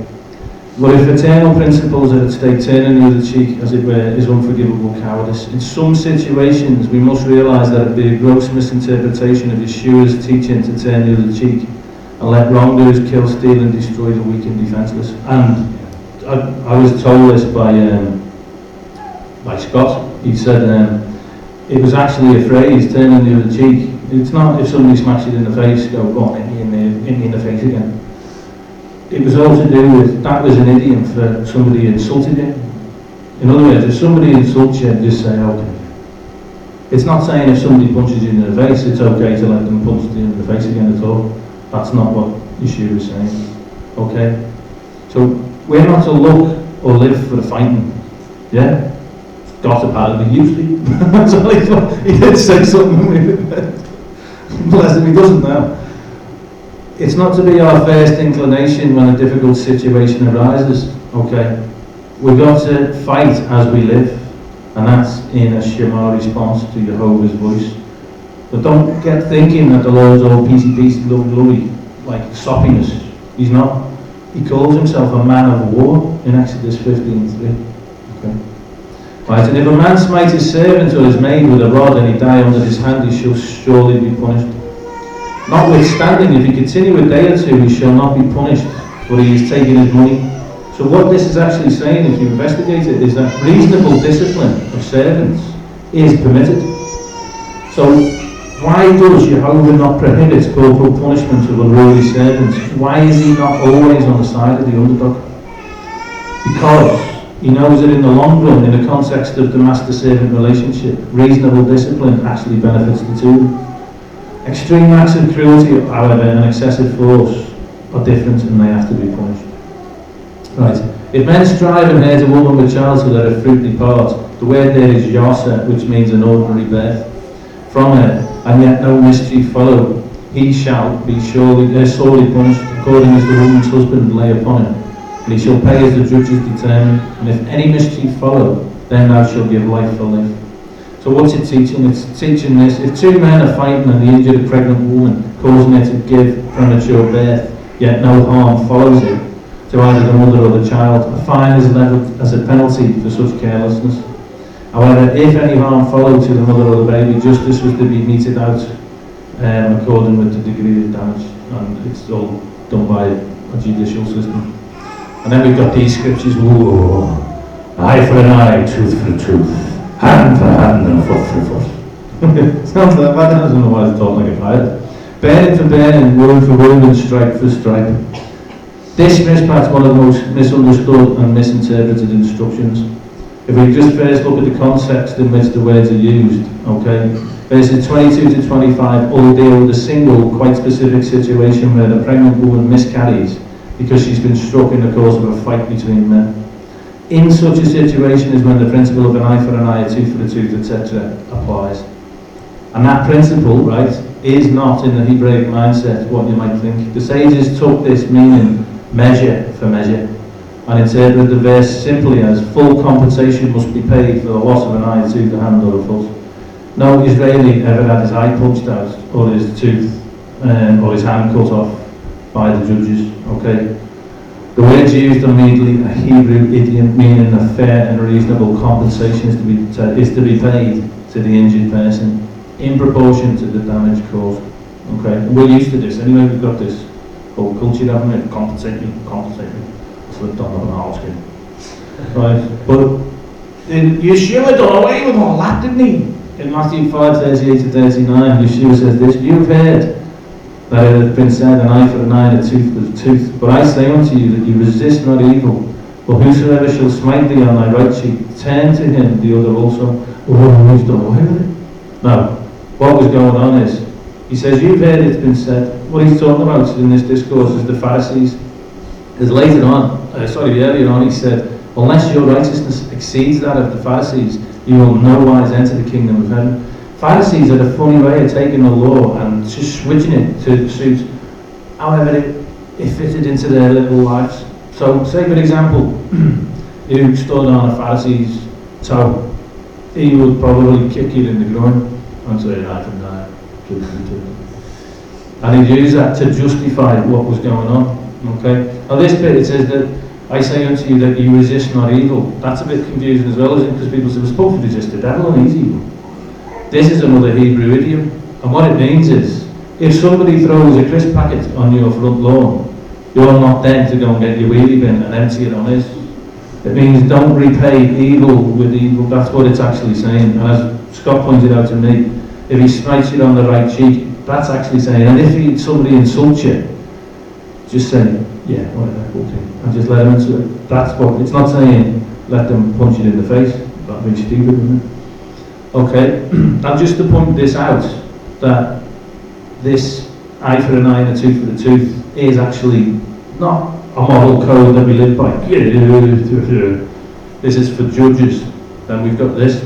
But if eternal principles are at stake, turning the other cheek, as it were, is unforgivable cowardice. In some situations, we must realise that it would be a gross misinterpretation of Yeshua's teaching to turn the other cheek and let wrongdoers kill, steal and destroy the weak and defenceless. And I was told this by Scott. He said it was actually a phrase, turning the other cheek. It's not if somebody smacks you in the face, go on, hit me in the face again. It was all to do with, that was an idiom for somebody insulted you. In other words, if somebody insults you, just say, okay. It's not saying if somebody punches you in the face, it's okay to let them punch you in the face again at all. That's not what Yeshua is saying. Okay? So, we're not to look or live for the fighting. Yeah? Got apparently usually. That's all he thought. He did say something. Bless him, he doesn't now. It's not to be our first inclination when a difficult situation arises. Okay? We've got to fight as we live. And that's in a Shema response to Jehovah's voice. But don't get thinking that the Lord's all peacey, lovey, like soppiness. He's not. He calls himself a man of war in Exodus 15:3. Okay. Right, and if a man smite his servant or his maid with a rod and he die under his hand, he shall surely be punished. Notwithstanding, if he continue a day or two, he shall not be punished, for he is taking his money. So what this is actually saying, if you investigate it, is that reasonable discipline of servants is permitted. So why does Jehovah not prohibit corporal punishment of unruly servants? Why is he not always on the side of the underdog? Because he knows that in the long run, in the context of the master-servant relationship, reasonable discipline actually benefits the two. Extreme acts of cruelty, however, and excessive force are different and they have to be punished. Right. If men strive and hurt a woman with child so that her fruit depart, the word there is yasa, which means an ordinary birth, from her, and yet no mischief follow, he shall be sorely punished, according as the woman's husband lay upon him. And he shall pay as the judges determine, and if any mischief follow, then thou shalt give life for life. So what's it teaching? It's teaching this: if two men are fighting and they injure a pregnant woman, causing her to give premature birth, yet no harm follows it, to either the mother or the child, a fine is levied as a penalty for such carelessness. However, if any harm followed to the mother or the baby, justice was to be meted out according with the degree of damage, and it's all done by a judicial system. And then we've got these scriptures: whoa, eye for an eye, tooth for a tooth, hand for hand, and foot for a foot. Sounds like that. I don't know why it's talking like a pirate. Burning for burning, wound for wound, and stripe for stripe. This Mishpat is one of the most misunderstood and misinterpreted instructions. If we just first look at the context in which the words are used, okay, verses 22 to 25 all deal with a single, quite specific situation where the pregnant woman miscarries because she's been struck in the course of a fight between men. In such a situation is when the principle of an eye for an eye, a tooth for a tooth, etc. applies. And that principle, right, is not in the Hebraic mindset what you might think. The sages took this meaning measure for measure and interpreted the verse simply as full compensation must be paid for the loss of an eye, a tooth, a hand or a foot. No Israeli ever had his eye punched out or his tooth or his hand cut off by the judges, okay? The word's used immediately, a Hebrew idiom meaning a fair and reasonable compensation is to be paid to the injured person in proportion to the damage caused. Okay, and we're used to this. Anyway, we've got this whole culture, haven't we? Compensate me. Slipped on the banal skin. Right, but Yeshua done away with all that, didn't he? In Matthew 5:38-39, Yeshua says this: "You've heard that it hath been said, an eye for an eye and a tooth for a tooth. But I say unto you that you resist not evil. For whosoever shall smite thee on thy right cheek, turn to him the other also." Oh, he's done away with it. No, what was going on is, he says, you've heard it's been said. What he's talking about in this discourse is the Pharisees. Because earlier on he said, unless your righteousness exceeds that of the Pharisees, you will no wise enter the kingdom of heaven. Pharisees had a funny way of taking the law and just switching it to suit however it fitted into their little lives. So, say for example, you stood on a Pharisee's toe, he would probably kick you in the groin and say, "Knife and knife." And he'd use that to justify what was going on. Okay. Now this bit, it says that I say unto you that you resist not evil. That's a bit confusing as well, isn't it? Because people say we're supposed to resist the devil and he's evil. This is another Hebrew idiom, and what it means is, if somebody throws a crisp packet on your front lawn, you're not then to go and get your wheelie bin and empty it on his. It means don't repay evil with evil. That's what it's actually saying. And as Scott pointed out to me, if he smites you on the right cheek, that's actually saying, and if somebody insults you, just say, yeah, whatever, okay, and just let them insult it. That's what, it's not saying let them punch you in the face. That'd be stupid, wouldn't it? Okay, and just to point this out, that this eye for an eye and a tooth for a tooth is actually not a moral code that we live by. This is for judges. Then we've got this.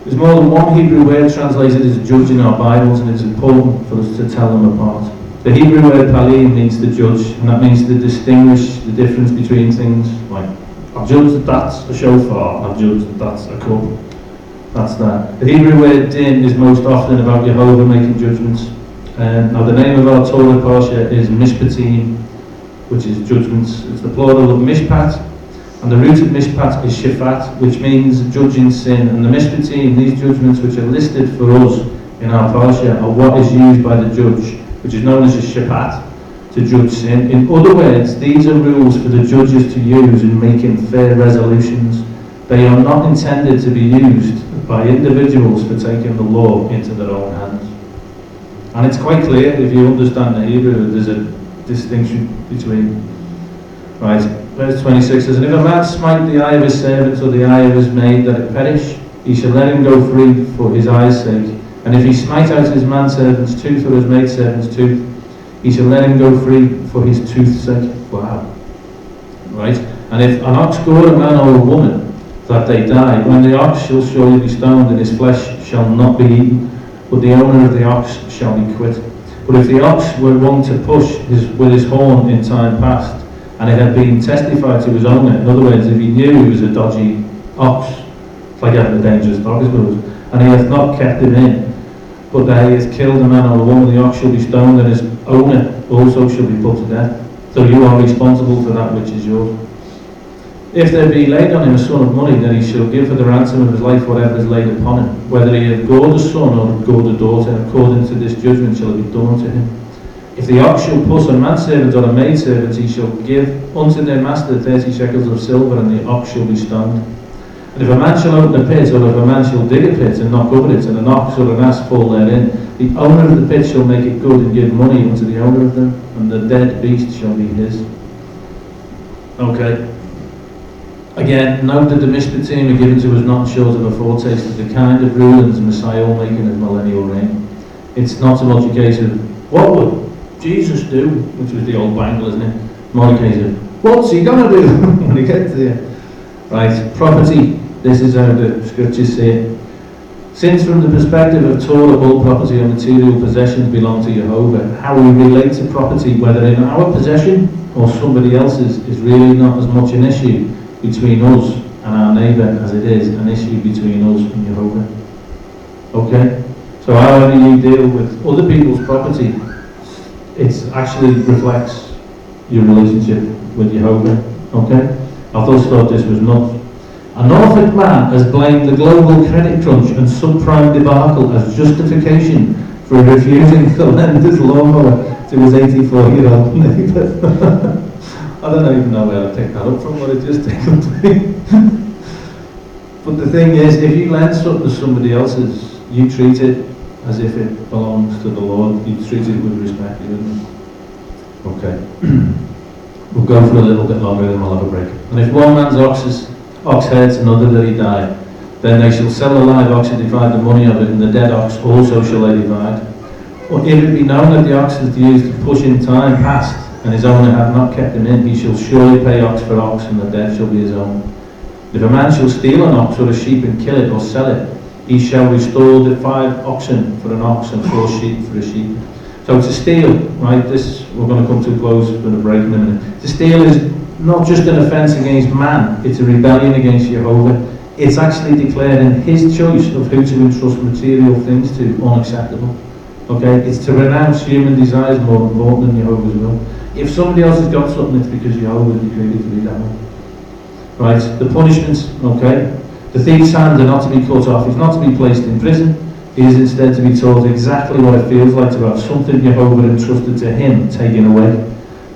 There's more than one Hebrew word translated as judge in our Bibles, and it's important for us to tell them apart. The Hebrew word palim means to judge, and that means to distinguish the difference between things. Like, I've judged that that's a shofar, I've judged that that's a cup. That's that. The Hebrew word din is most often about Jehovah making judgments. Now the name of our Torah parsha is Mishpatim, which is judgments. It's the plural of Mishpat, and the root of Mishpat is Shafat, which means judging sin. And the Mishpatim, these judgments which are listed for us in our parsha, are what is used by the judge, which is known as a Shafat, to judge sin. In other words, these are rules for the judges to use in making fair resolutions. They are not intended to be used by individuals for taking the law into their own hands. And it's quite clear, if you understand the Hebrew, there's a distinction between. Right, verse 26 says, "And if a man smite the eye of his servant or the eye of his maid, that it perish, he shall let him go free for his eye's sake. And if he smite out his manservant's tooth or his maidservant's tooth, he shall let him go free for his tooth's sake." Wow. Right, and if an ox gore a man or a woman, that they die, when the ox shall surely be stoned, and his flesh shall not be eaten, but the owner of the ox shall be quit. But if the ox were one to push with his horn in time past, and it had been testified to his owner, in other words, if he knew he was a dodgy ox, it's like having a dangerous dog, I suppose, and he hath not kept him in, but that he hath killed a man or a woman, the ox shall be stoned, and his owner also shall be put to death. So you are responsible for that which is yours. If there be laid on him a sum of money, then he shall give for the ransom of his life whatever is laid upon him. Whether he have gored a son or gored a daughter, according to this judgment shall it be done unto him. If the ox shall push a manservant or a maidservant, he shall give unto their master 30 shekels of silver, and the ox shall be stoned. And if a man shall open a pit, or if a man shall dig a pit and not cover it, and an ox or an ass fall therein, the owner of the pit shall make it good and give money unto the owner of them, and the dead beast shall be his. Okay. Again, note that the Mishpatim are given to us not short of a foretaste of the kind of rulings Messiah will make in his millennial reign. It's not so much a case of, what would Jesus do? Which was the old bangle, isn't it? More a case of, what's he going to do when he gets there? Right, property. This is how the scriptures say it. Since from the perspective of Torah, all property or material possessions belong to Jehovah, how we relate to property, whether in our possession or somebody else's, is really not as much an issue between us and our neighbour as it is an issue between us and Jehovah. Okay? So however you deal with other people's property, it actually reflects your relationship with Jehovah. Okay? I thus thought this was nuts. A Norfolk man has blamed the global credit crunch and subprime debacle as justification for refusing to lend his lawnmower to his 84-year-old neighbour. I don't even know where I picked that up from, but it just tickled me. But the thing is, if you lend something to somebody else's, you treat it as if it belongs to the Lord. You treat it with respect, wouldn't you? Okay. We'll go for a little bit longer, then we'll have a break. And if one man's ox hurts another that he die, then they shall sell the live ox and divide the money of it, and the dead ox also shall they divide. Or if it be known that the ox is used to push in time past, and his owner hath not kept him in, he shall surely pay ox for ox, and the dead shall be his own. If a man shall steal an ox or a sheep and kill it or sell it, he shall restore the 5 oxen for an ox and 4 sheep for a sheep. So to steal, right, this, we're going to come to a close for the break in a minute. To steal is not just an offence against man, it's a rebellion against Jehovah. It's actually declared in his choice of who to entrust material things to unacceptable. Okay, it's to renounce human desires more important than Jehovah's will. If somebody else has got something, it's because Jehovah decreed it to be that way. Right, the punishments, okay. The thief's hands are not to be cut off, he's not to be placed in prison, he is instead to be told exactly what it feels like to have something Jehovah entrusted to him taken away.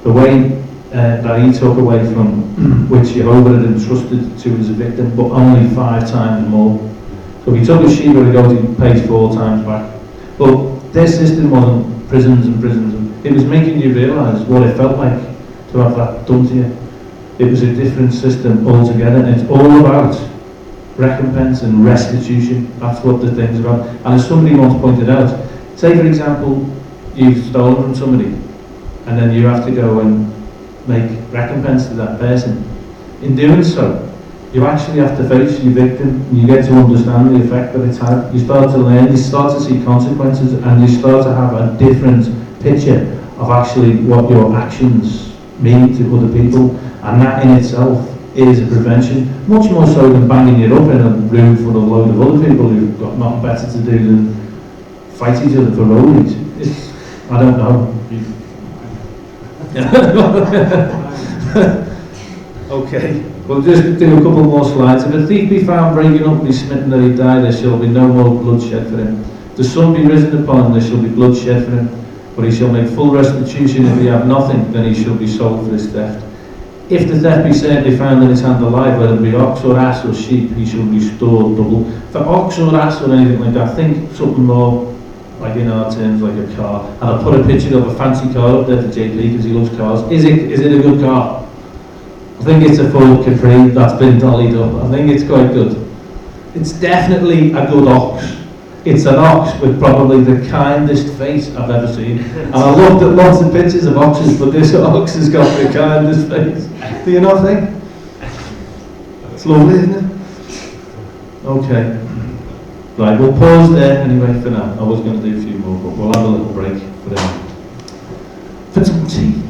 The way that he took away from which Jehovah had entrusted to his victim, but only 5 times more. So if he took a sheep or a goat, he pays 4 times back. But this system wasn't prisons and prisons. It was making you realise what it felt like to have that done to you. It was a different system altogether, and it's all about recompense and restitution. That's what the thing's about. And as somebody once pointed out, say for example, you've stolen from somebody, and then you have to go and make recompense to that person. In doing so, you actually have to face your victim, and you get to understand the effect that it's had. You start to learn, you start to see consequences, and you start to have a different picture of actually what your actions mean to other people, and that in itself is a prevention, much more so than banging it up in a room full of a load of other people who've got nothing better to do than fight each other for roadies. It's, I don't know. Okay, we'll just do a couple more slides. If a thief be found breaking up and be smitten that he die, there shall be no more bloodshed for him. The sun be risen upon him, there shall be bloodshed for him. But he shall make full restitution. If he have nothing, then he shall be sold for his theft. If the theft be certainly found in his hand alive, whether it be ox or ass or sheep, he shall restore double. For ox or ass or anything like that, think something more like in our terms, like a car. And I'll put a picture of a fancy car up there for JP because he loves cars. Is it a good car? I think it's a Ford Capri that's been dollied up. I think it's quite good. It's definitely a good ox. It's an ox with probably the kindest face I've ever seen. And I looked at lots of pictures of oxes, but this ox has got the kindest face. Do you not think? It's lovely, isn't it? Okay. Right, we'll pause there anyway for now. I was going to do a few more, but we'll have a little break for some tea.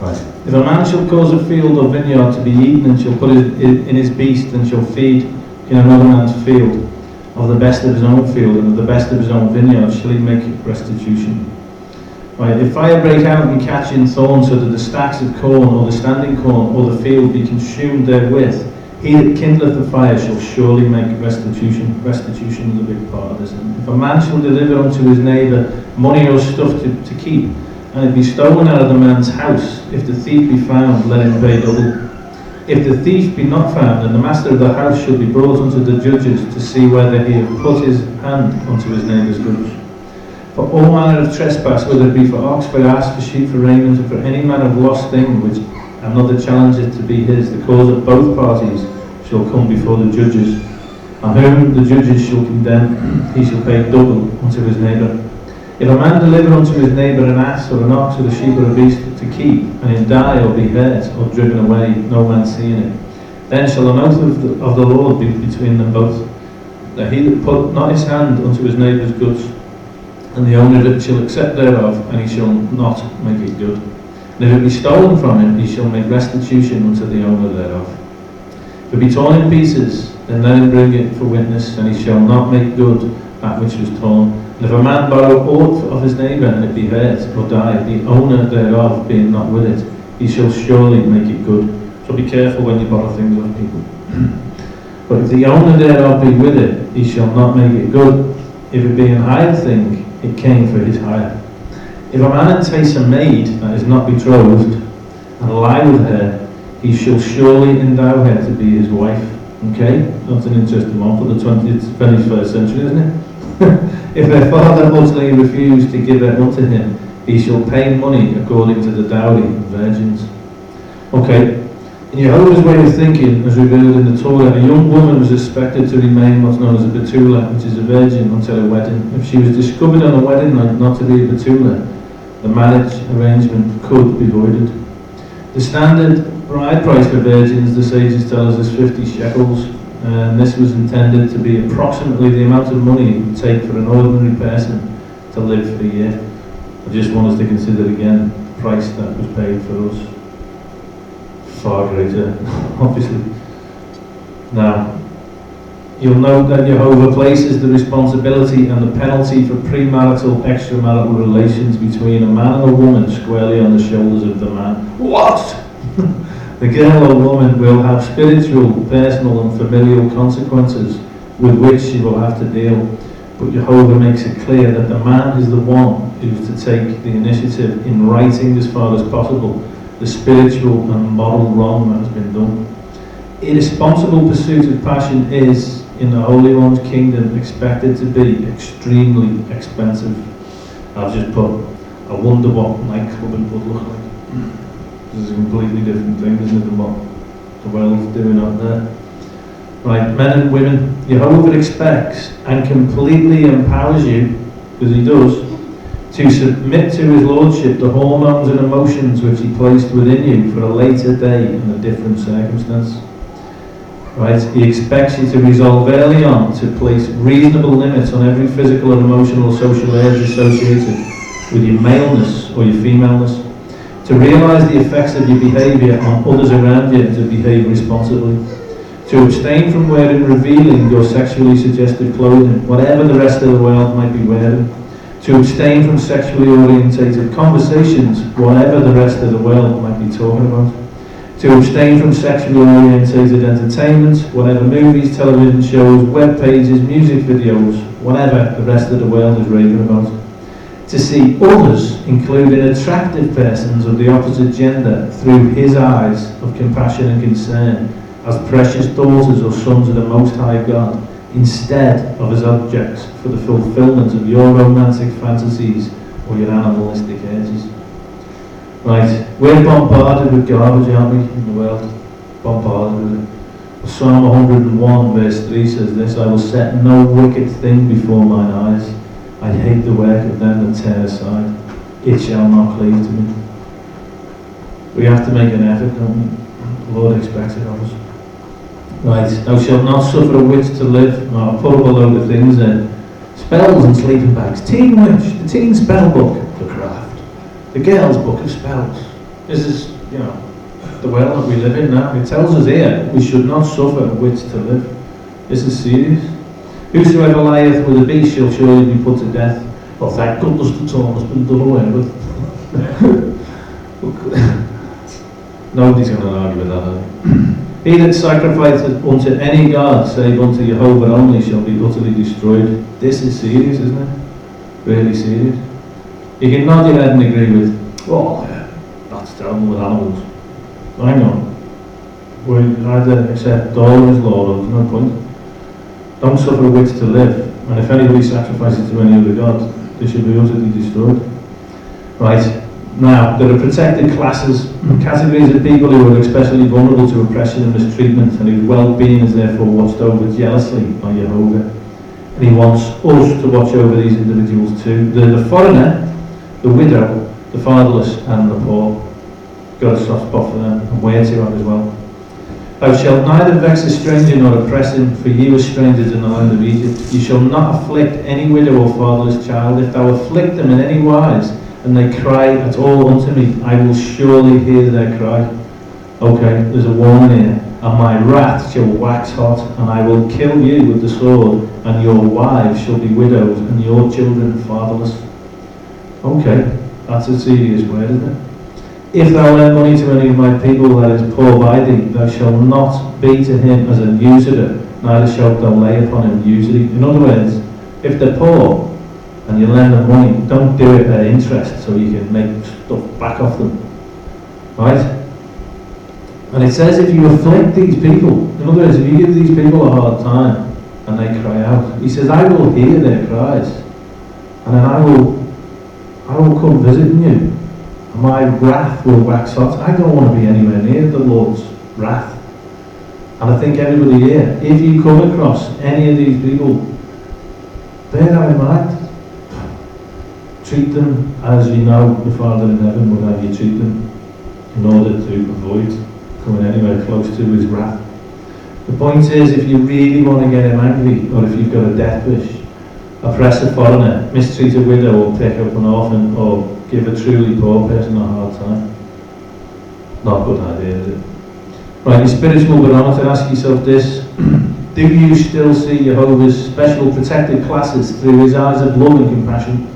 Right. If a man shall cause a field or vineyard to be eaten, and shall put it in his beast, and shall feed in another man's field, of the best of his own field and of the best of his own vineyard, shall he make restitution. Right, if fire break out and catch in thorns, so that the stacks of corn or the standing corn or the field be consumed therewith, he that kindleth the fire shall surely make restitution. Restitution is a big part of this. If a man shall deliver unto his neighbour money or stuff to keep, and it be stolen out of the man's house, if the thief be found, let him pay double. If the thief be not found, then the master of the house shall be brought unto the judges to see whether he have put his hand unto his neighbour's goods. For all manner of trespass, whether it be for ox, for ass, for sheep, for raiment, or for any manner of lost thing which another challenges to be his, the cause of both parties shall come before the judges. And whom the judges shall condemn, he shall pay double unto his neighbour. If a man deliver unto his neighbour an ass or an ox or a sheep or a beast to keep, and he die or be hurt or driven away, no man seeing it, then shall an oath of the Lord be between them both, that he that put not his hand unto his neighbour's goods, and the owner of it shall accept thereof, and he shall not make it good. And if it be stolen from him, he shall make restitution unto the owner thereof. If it be torn in pieces, then let him bring it for witness, and he shall not make good that which was torn. And if a man borrow aught of his neighbour, and it be hurt or die, the owner thereof being not with it, he shall surely make it good. So be careful when you borrow things of people. But if the owner thereof be with it, he shall not make it good. If it be an hired thing, it came for his hire. If a man entice a maid that is not betrothed, and lie with her, he shall surely endow her to be his wife. Okay? That's an interesting one for the 21st century, isn't it? If her father utterly refuse to give her unto him, he shall pay money according to the dowry of virgins. Okay, in Jehovah's way of thinking, as revealed in the Torah, a young woman was expected to remain what's known as a betula, which is a virgin until her wedding. If she was discovered on a wedding night not to be a betula, the marriage arrangement could be voided. The standard bride price for virgins, the sages tell us, is 50 shekels, and this was intended to be approximately the amount of money it would take for an ordinary person to live for a year. I just want us to consider again the price that was paid for us. Far greater, obviously. Now, you'll note that Jehovah places the responsibility and the penalty for premarital, extramarital relations between a man and a woman squarely on the shoulders of the man. What? The girl or woman will have spiritual, personal and familial consequences with which she will have to deal. But Jehovah makes it clear that the man is the one who is to take the initiative in righting as far as possible the spiritual and moral wrong that has been done. Irresponsible pursuit of passion is, in the Holy One's kingdom, expected to be extremely expensive. I've just put, I wonder what nightclubbing would look like. This is a completely different thing, isn't it, than what the world's doing out there. Right, men and women, Jehovah expects and completely empowers you, because he does, to submit to his lordship the hormones and emotions which he placed within you for a later day in a different circumstance. Right, he expects you to resolve early on to place reasonable limits on every physical and emotional or social urge associated with your maleness or your femaleness, to realise the effects of your behaviour on others around you and to behave responsibly, to abstain from wearing revealing or sexually suggestive clothing, whatever the rest of the world might be wearing, to abstain from sexually orientated conversations, whatever the rest of the world might be talking about, to abstain from sexually orientated entertainment, whatever movies, television shows, web pages, music videos, whatever the rest of the world is raving about, to see others, including attractive persons of the opposite gender, through his eyes of compassion and concern, as precious daughters or sons of the Most High God, instead of as objects for the fulfillment of your romantic fantasies or your animalistic urges. Right, we're bombarded with garbage, aren't we, in the world? Bombarded with it. Psalm 101 verse 3 says this, I will set no wicked thing before mine eyes. I hate the work of them that tear aside. It shall not cleave to me. We have to make an effort, don't we? The Lord expects it of us. Right, thou shalt not suffer a witch to live. I'll put up a load of things there. Spells and sleeping bags. Teen witch, the teen spell book, the craft. The girl's book of spells. This is, the world that we live in now. It tells us here we should not suffer a witch to live. This is serious. Whosoever lieth with a beast shall surely be put to death. Well, thank goodness the torn has been done away with. Nobody's going to argue with that, are they? He that sacrificeth unto any god, save unto Jehovah only, shall be utterly destroyed. This is serious, isn't it? Really serious. You can nod your head and agree with, oh, yeah, that's terrible with animals. Well, hang on. We either accept all his law or there's no point. Don't suffer a witch to live. And if anybody sacrifices to any other god, they should be utterly destroyed. Right. Now, there are protected classes, categories of people who are especially vulnerable to oppression and mistreatment, and whose well-being is therefore watched over jealously by Jehovah. And he wants us to watch over these individuals too. The foreigner, the widow, the fatherless, and the poor. Got a soft spot for them, and where to have as well. Thou shalt neither vex a stranger nor oppress him, for ye were strangers in the land of Egypt. You shall not afflict any widow or fatherless child. If thou afflict them in any wise, and they cry at all unto me, I will surely hear their cry. Okay, there's a warning here. and my wrath shall wax hot, and I will kill you with the sword, and your wives shall be widows, and your children fatherless. Okay, that's a serious word, isn't it? If thou lend money to any of my people that is poor by thee, thou shalt not be to him as an usurer, neither shalt thou lay upon him usury. In other words, if they're poor and you lend them money, don't do it at interest so you can make stuff back off them. Right? And it says if you afflict these people, in other words, if you give these people a hard time and they cry out, he says, I will hear their cries, and then I will come visiting you. My wrath will wax hot. I don't want to be anywhere near the Lord's wrath. And I think everybody here, if you come across any of these people, bear that in mind. Treat them as you know the Father in heaven would have you treat them, in order to avoid coming anywhere close to his wrath. The point is, if you really want to get him angry, or if you've got a death wish, oppress a foreigner, mistreat a widow, or pick up an orphan, or give a truly poor person a hard time. Not a good idea, is it? Right, your spiritual barometer, ask yourself this. Do you still see Jehovah's special protected classes through his eyes of love and compassion?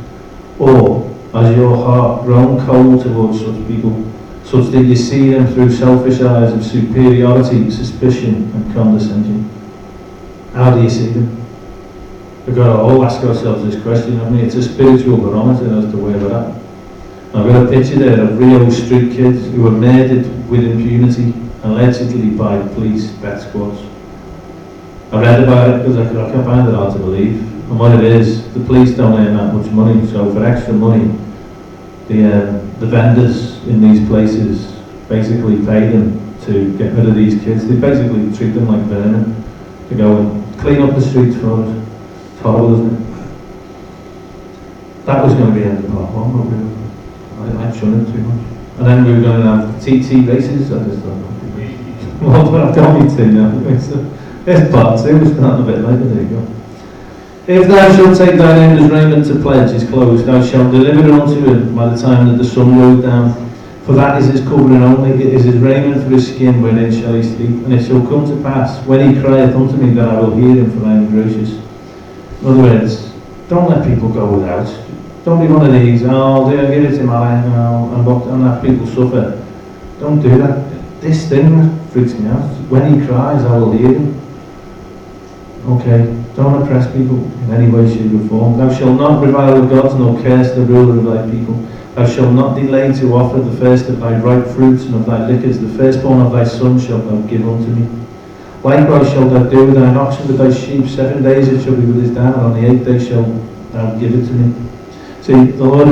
Or has your heart grown cold towards such people, such that you see them through selfish eyes of superiority, suspicion and condescension? How do you see them? We've got to all ask ourselves this question, haven't we? It's a spiritual barometer as to where we're at. I've got a picture there of Rio street kids who were murdered with impunity, allegedly by police death squads. I read about it because I can't find it hard to believe. And what it is, the police don't earn that much money, so for extra money, the vendors in these places basically pay them to get rid of these kids. They basically treat them like vermin to go and clean up the streets for us. It's horrible, isn't it? That was going to be the end of part one, but I shouldn't too much. And then we were going to have TT races. I just don't know. Well, but I don't need to now. It's part two, we're starting a bit later, there you go. If thou shalt take thy neighbour's raiment to pledge his clothes, thou shalt deliver it unto him by the time that the sun goes down. For that is his covering only, it is his raiment for his skin, wherein shall he sleep. And it shall come to pass, when he crieth unto me, that I will hear him, for I am gracious. In other words, don't let people go without. Don't be one of these, oh, give it to my and let people suffer. Don't do that. This thing freaks me out. When he cries, I will hear him. Okay, don't oppress people in any way, shape or form. Thou shalt not revile the gods, nor curse the ruler of thy people. Thou shalt not delay to offer the first of thy ripe fruits and of thy liquors. The firstborn of thy son shalt thou give unto me. Likewise shalt thou do with thine oxen, with thy sheep. 7 days it shall be with his dam, and on the 8th day shalt thou give it to me. See, the Lord,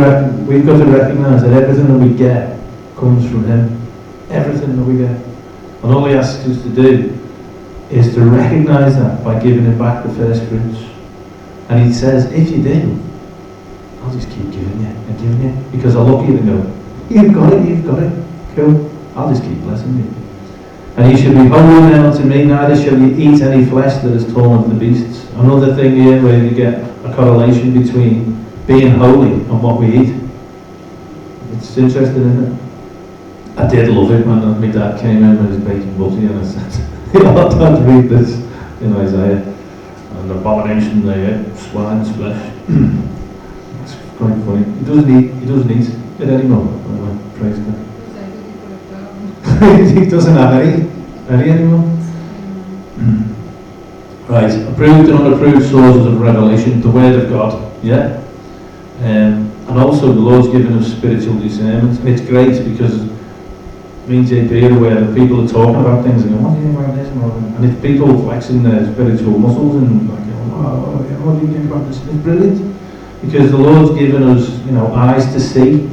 we've got to recognise that everything that we get comes from him. Everything that we get. And all he asks us to do is to recognise that by giving him back the first fruits. And he says, if you do, I'll just keep giving you and giving you, because I look at you and go, you've got it, cool, I'll just keep blessing you. And you shall be holy now unto me, neither shall you eat any flesh that is torn of the beasts. Another thing here where you get a correlation between being holy and what we eat. It's interesting, isn't it? I did love it when my dad came in with his bacon butty and I said, Dad, read this in Isaiah. And abomination they ate swine's flesh. It's quite funny. He doesn't eat it anymore. Praise God. He doesn't have any anymore. Right, approved and unapproved sources of revelation, the Word of God, yeah? And also the Lord's given us spiritual discernment. And it's great because me and JP are aware that people are talking about things and going, what do you think about this? And it's people flexing their spiritual muscles and like, oh, what do you think about this? It's brilliant. Because the Lord's given us, eyes to see.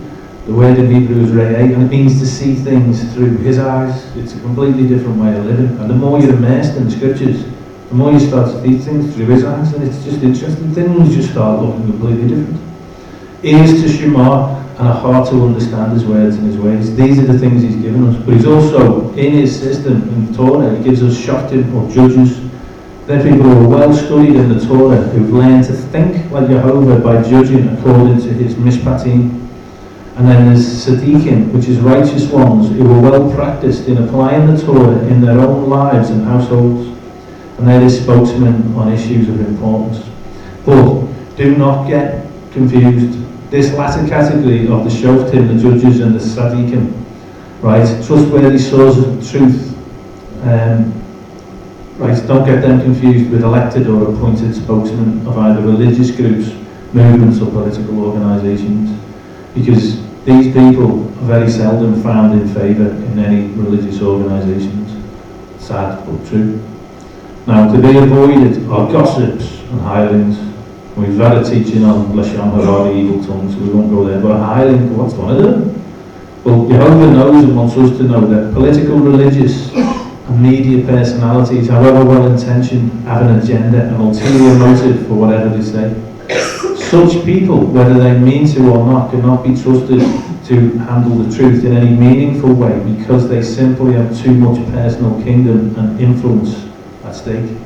The word in Hebrew is re'eh, and it means to see things through his eyes. It's a completely different way of living. And the more you're immersed in the scriptures, the more you start to see things through his eyes, and it's just interesting. Things just start looking completely different. Ears to Shema, and a heart to understand his words and his ways. These are the things he's given us. But he's also, in his system, in Torah, he gives us shoftim, or judges. They're people who are well studied in the Torah, who've learned to think like Jehovah by judging according to his Mishpatim. And then there's Tzaddikim, which is righteous ones who were well practiced in applying the Torah in their own lives and households. And they're the spokesmen on issues of importance. But do not get confused. This latter category of the Shoftim, the judges and the Tzaddikim, right, trustworthy sources of truth, right, don't get them confused with elected or appointed spokesmen of either religious groups, movements or political organisations, because these people are very seldom found in favour in any religious organisations. Sad but true. Now, to be avoided are gossips and hirelings. We've had a teaching on Lashon Hara, evil tongues, so we won't go there, but a hireling, what's one of them? Well, Jehovah knows and wants us to know that political, religious and media personalities, however well-intentioned, have an agenda, an ulterior motive for whatever they say. Such people, whether they mean to or not, cannot be trusted to handle the truth in any meaningful way because they simply have too much personal kingdom and influence at stake.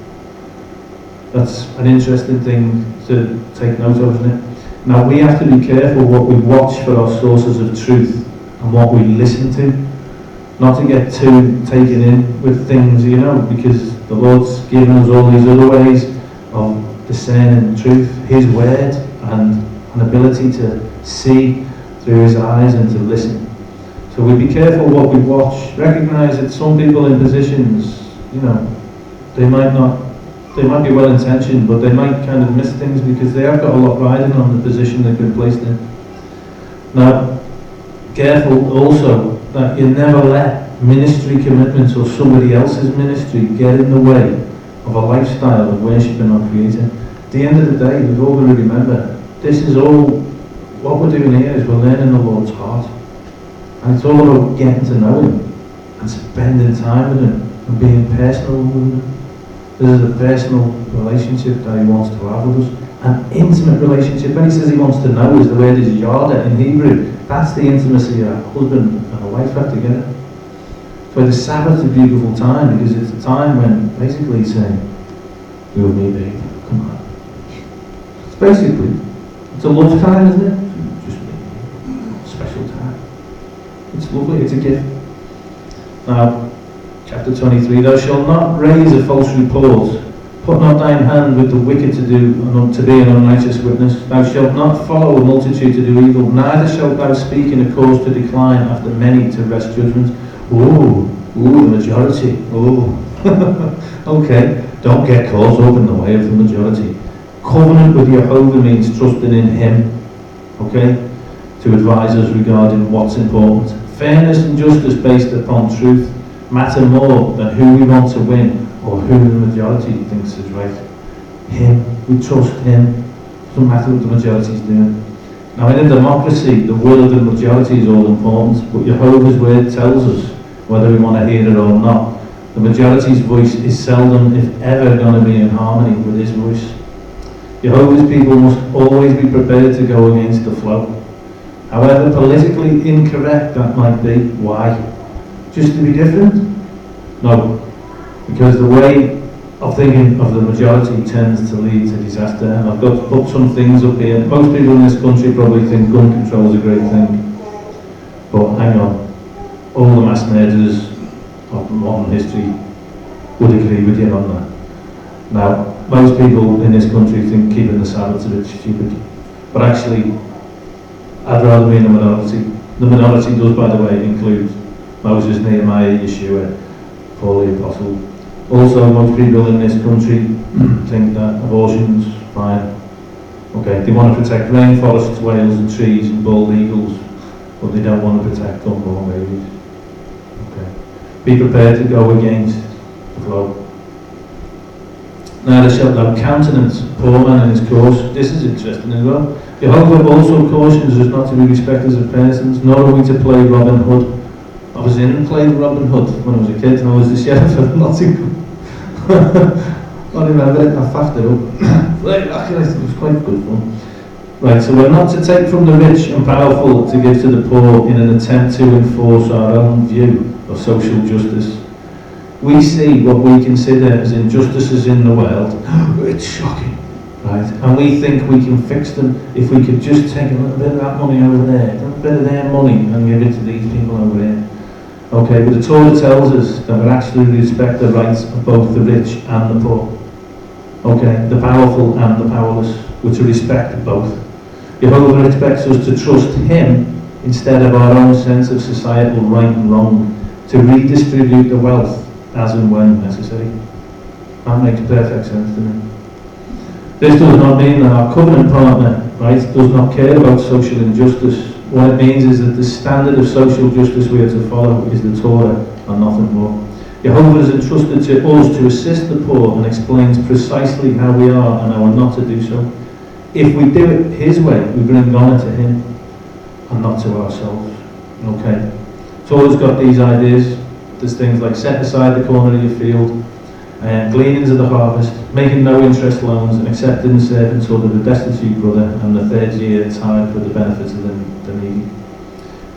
That's an interesting thing to take note of, isn't it? Now, we have to be careful what we watch for our sources of truth and what we listen to, not to get too taken in with things, you know, because the Lord's given us all these other ways of discerning truth, His word, and an ability to see through His eyes and to listen. So we be careful what we watch. Recognise that some people in positions, you know, they might be well intentioned, but they might kind of miss things because they have got a lot riding on the position they've been placed in. Now, careful also that you never let ministry commitments or somebody else's ministry get in the way of a lifestyle of worshipping our Creator. At the end of the day, we've all got to remember, this is all, what we're doing here is we're learning the Lord's heart. And it's all about getting to know Him and spending time with Him and being personal with Him. This is a personal relationship that He wants to have with us. An intimate relationship. When He says He wants to know, is the word is yada in Hebrew. That's the intimacy a husband and a wife have together. So the Sabbath's a beautiful time because it's a time when basically He's saying, you and me, babe, come on. It's basically, it's a love time, isn't it? Just a special time. It's lovely, it's a gift. Now, chapter 23, thou shalt not raise a false report. Put not thine hand with the wicked to be an unrighteous witness. Thou shalt not follow a multitude to do evil, neither shalt thou speak in a cause to decline after many to wrest judgments. Ooh, the majority. Ooh. Okay, don't get caught up in the way of the majority. Covenant with Jehovah means trusting in Him, okay, to advise us regarding what's important. Fairness and justice based upon truth matter more than who we want to win or who the majority thinks is right. Him, we trust Him. Doesn't matter what the majority is doing. Now, in a democracy, the will of the majority is all important, but Jehovah's word tells us whether we want to hear it or not. The majority's voice is seldom, if ever, going to be in harmony with His voice. Jehovah's people must always be prepared to go against the flow. However politically incorrect that might be. Why? Just to be different? No. Because the way of thinking of the majority tends to lead to disaster. And I've got to put some things up here. Most people in this country probably think gun control is a great thing. But hang on. All the mass murderers of modern history would agree with you on that. Now, most people in this country think keeping the Sabbath a bit stupid. But actually, I'd rather be in the minority. The minority does, by the way, include Moses, Nehemiah, Yeshua, Paul the Apostle. Also, most people in this country think that abortion's fine. Okay, they want to protect rainforests, whales and trees and bald eagles, but they don't want to protect unborn babies. Okay. Be prepared to go against the flow. Neither shalt thou countenance a poor man in his course. This is interesting as well. Jehovah also cautions us not to be respecters of persons, nor are we to play Robin Hood. I was in and played Robin Hood when I was a kid, and I was the sheriff of Nottingham. I remember it, I faffed it up. It was quite good fun. Right, so we're not to take from the rich and powerful to give to the poor in an attempt to enforce our own view of social justice. We see what we consider as injustices in the world. It's shocking, right? And we think we can fix them if we could just take a little bit of that money over there, a bit of their money and give it to these people over here. Okay, but the Torah tells us that we actually respect the rights of both the rich and the poor. Okay, the powerful and the powerless. We're to respect both. Jehovah expects us to trust him instead of our own sense of societal right and wrong, to redistribute the wealth as and when necessary. That makes perfect sense to me. This does not mean that our covenant partner, right, does not care about social injustice. What it means is that the standard of social justice we are to follow is the Torah and nothing more. Jehovah has entrusted to us to assist the poor and explains precisely how we are and how we're not to do so. If we do it his way, we bring honour to him and not to ourselves. Okay? Torah's got these ideas. There's things like set aside the corner of your field, gleanings of the harvest, making no interest loans, and accepting the servanthood of the destitute brother, and the third year tithe for the benefits of the needy.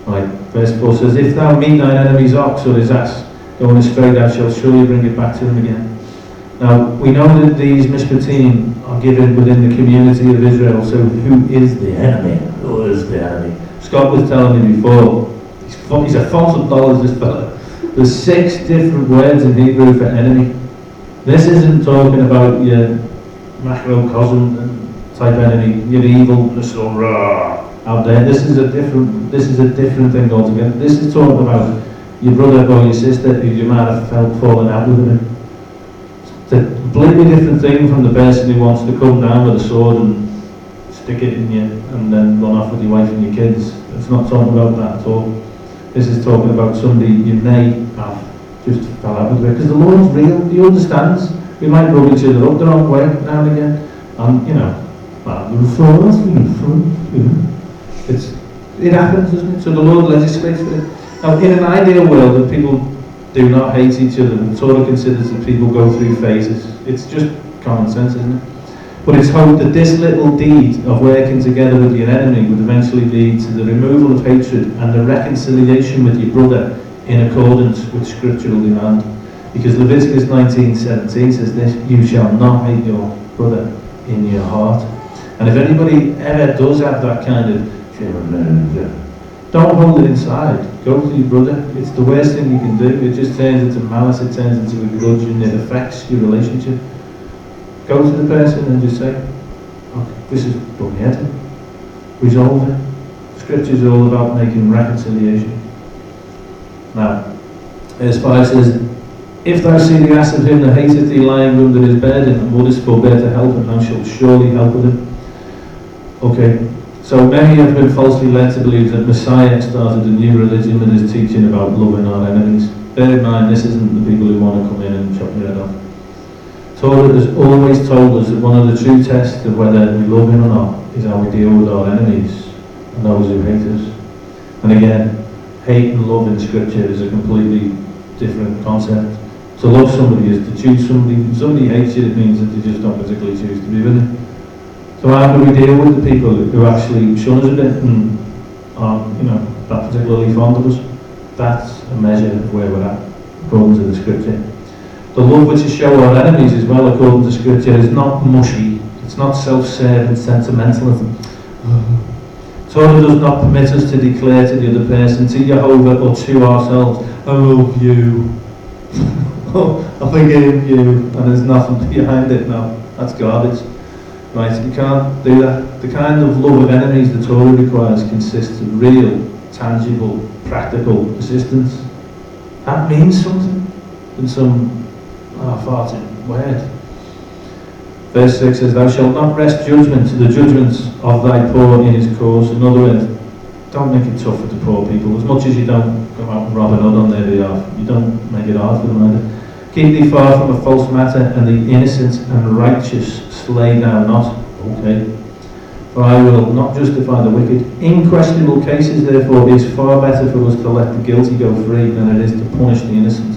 Right, verse 4 says, if thou meet thine enemy's ox or his ass going astray, thou shalt surely bring it back to him again. Now, we know that these Mishpatim are given within the community of Israel, so who is the enemy? Who is the enemy? Scott was telling me before, he's a font of knowledge, this fella. There's 6 different words in Hebrew for enemy. This isn't talking about your macrocosm type enemy, your evilness or out there. This is a different thing altogether. This is talking about your brother or your sister who you might have felt falling out with him. It's a completely different thing from the person who wants to come down with a sword and stick it in you and then run off with your wife and your kids. It's not talking about that at all. This is talking about somebody you may have just fell out with, because the Lord's real. He understands. We might rub each other up the wrong way now and again, and it happens, doesn't it? So the Lord legislates for it. Now, in an ideal world, that people do not hate each other, the Torah considers that people go through phases. It's just common sense, isn't it? But it's hoped that this little deed of working together with your enemy would eventually lead to the removal of hatred and the reconciliation with your brother in accordance with scriptural demand. Because Leviticus 19:17 says this, you shall not hate your brother in your heart. And if anybody ever does have that kind of, don't hold it inside. Go to your brother. It's the worst thing you can do. It just turns into malice, it turns into a grudge, and it affects your relationship. Go to the person and just say, okay, this is what we had to resolve it. Scripture is all about making reconciliation. Now, verse 5 says, if thou see the ass of him that hateth thee lying under his bed, and wouldest forbear to help him, thou shalt surely help with him. Okay, so many have been falsely led to believe that Messiah started a new religion that is teaching about loving our enemies. Bear in mind, this isn't the people who want to come in and chop your head off. Torah has always told us that one of the true tests of whether we love him or not is how we deal with our enemies and those who hate us. And again, hate and love in scripture is a completely different concept. To love somebody is to choose somebody. If somebody hates you, it means that they just don't particularly choose to be with you. So how do we deal with the people who actually shun us a bit and aren't, not particularly fond of us? That's a measure of where we're at, according to the scripture. The love which is shown our enemies as well, according to scripture, is not mushy. It's not self-serving sentimentalism. Torah does not permit us to declare to the other person, to Jehovah or to ourselves, I love you. Oh, I forgive you, and there's nothing behind it. No, that's garbage. Right, you can't do that. The kind of love of enemies the Torah requires consists of real, tangible, practical assistance. That means something in some farting word. Verse 6 says, thou shalt not wrest judgment to the judgments of thy poor in his cause. In other words, don't make it tough for the poor people. As much as you don't go out and rob an on their behalf, you don't make it hard for them either. Keep thee far from a false matter, and the innocent and righteous slay thou not. Okay. For I will not justify the wicked. In questionable cases, therefore, it is far better for us to let the guilty go free than it is to punish the innocent.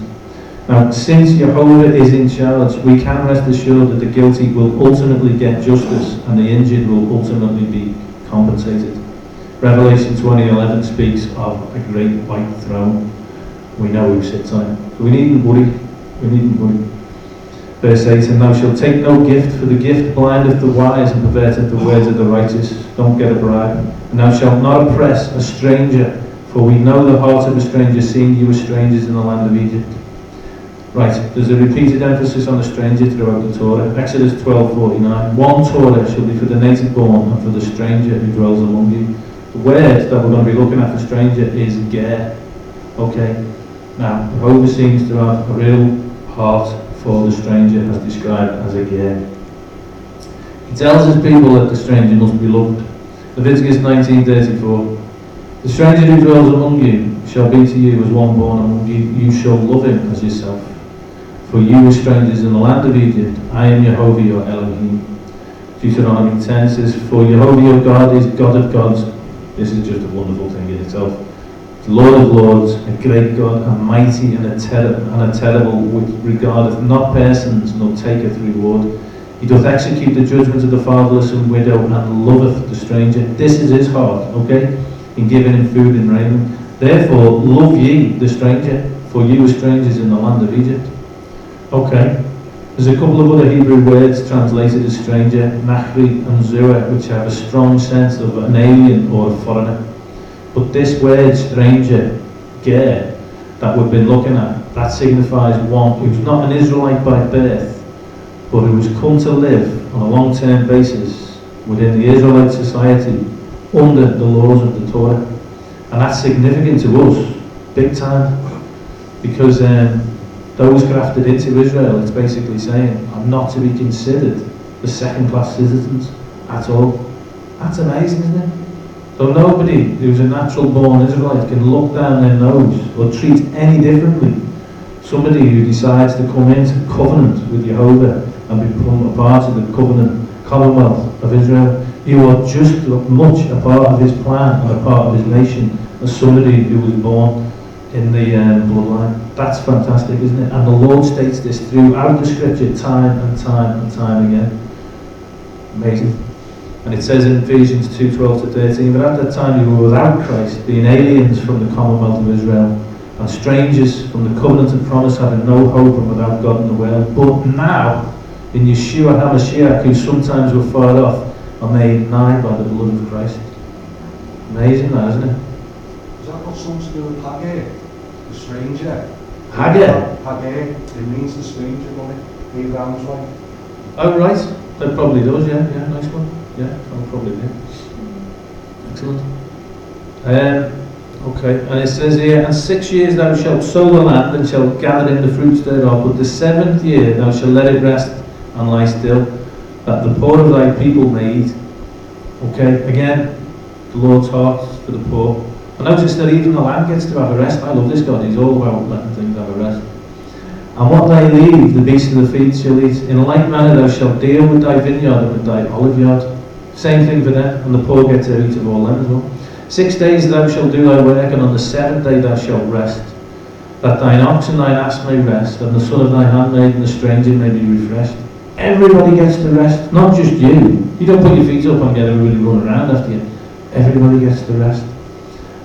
Now, since Jehovah is in charge, we can rest assured that the guilty will ultimately get justice, and the injured will ultimately be compensated. Revelation 20:11 speaks of a great white throne. We know who sits on it. So we needn't worry. We needn't worry. Verse 8, and thou shalt take no gift, for the gift blindeth the wise and perverteth the words of the righteous. Don't get a bribe. And thou shalt not oppress a stranger, for we know the heart of a stranger, seeing you were strangers in the land of Egypt. Right, there's a repeated emphasis on the stranger throughout the Torah. Exodus 12:49. One Torah shall be for the native born and for the stranger who dwells among you. The word that we're going to be looking at for stranger is ger. Okay, now Jehovah seems to have a real heart for the stranger, as described as a ger. He tells his people that the stranger must be loved. Leviticus 19:34. The stranger who dwells among you shall be to you as one born among you. You shall love him as yourself. For you were strangers in the land of Egypt. I am Jehovah your Elohim. Deuteronomy 10 says, for Jehovah your God is God of gods. This is just a wonderful thing in itself. Lord of lords, a great God, a mighty and a terrible, which regardeth not persons, nor taketh reward. He doth execute the judgments of the fatherless and widow, and loveth the stranger. This is his heart, okay? In giving him food and raiment. Therefore, love ye the stranger, for you were strangers in the land of Egypt. Okay. There's a couple of other Hebrew words translated as stranger, nachri and zura, which have a strong sense of an alien or a foreigner. But this word, stranger, ger, that we've been looking at, that signifies one who's not an Israelite by birth, but who has come to live on a long-term basis within the Israelite society under the laws of the Torah. And that's significant to us, big time, because those grafted into Israel, it's basically saying, are not to be considered the second-class citizens at all. That's amazing, isn't it? So nobody who's a natural-born Israelite can look down their nose or treat any differently somebody who decides to come into covenant with Jehovah and become a part of the covenant commonwealth of Israel. You are just as much a part of his plan and a part of his nation as somebody who was born in the bloodline. That's fantastic, isn't it? And the Lord states this throughout the scripture time and time and time again. Amazing. And it says in Ephesians 2:12-13, but at that time you were without Christ, being aliens from the commonwealth of Israel, and strangers from the covenant of promise, having no hope and without God in the world. But now, in Yeshua HaMashiach, who sometimes were far off, are made nigh by the blood of Christ. Amazing that, isn't it? Is that got something to do with Hagar, the stranger? Hagar? Hagar, it means the stranger, money. Abraham's wife. Oh, right. That probably does, yeah, nice one. Yeah, that probably do. Excellent. Okay, and it says here, and 6 years thou shalt sow the land, and shalt gather in the fruits thereof, but the 7th year thou shalt let it rest and lie still, that the poor of thy people may eat. Okay, again, the Lord's heart for the poor. And notice that even the land gets to have a rest. I love this God, he's all about letting things have a rest. And what they leave, the beasts of the field shall eat. In like manner thou shalt deal with thy vineyard and with thy olive yard. Same thing for them, and the poor get to eat of all them as well. 6 days thou shalt do thy work, and on the 7th day thou shalt rest, that thine ox and thine ass may rest, and the son of thy handmaid and the stranger may be refreshed. Everybody gets to rest, not just you. You don't put your feet up and get everybody running around after you. Everybody gets to rest.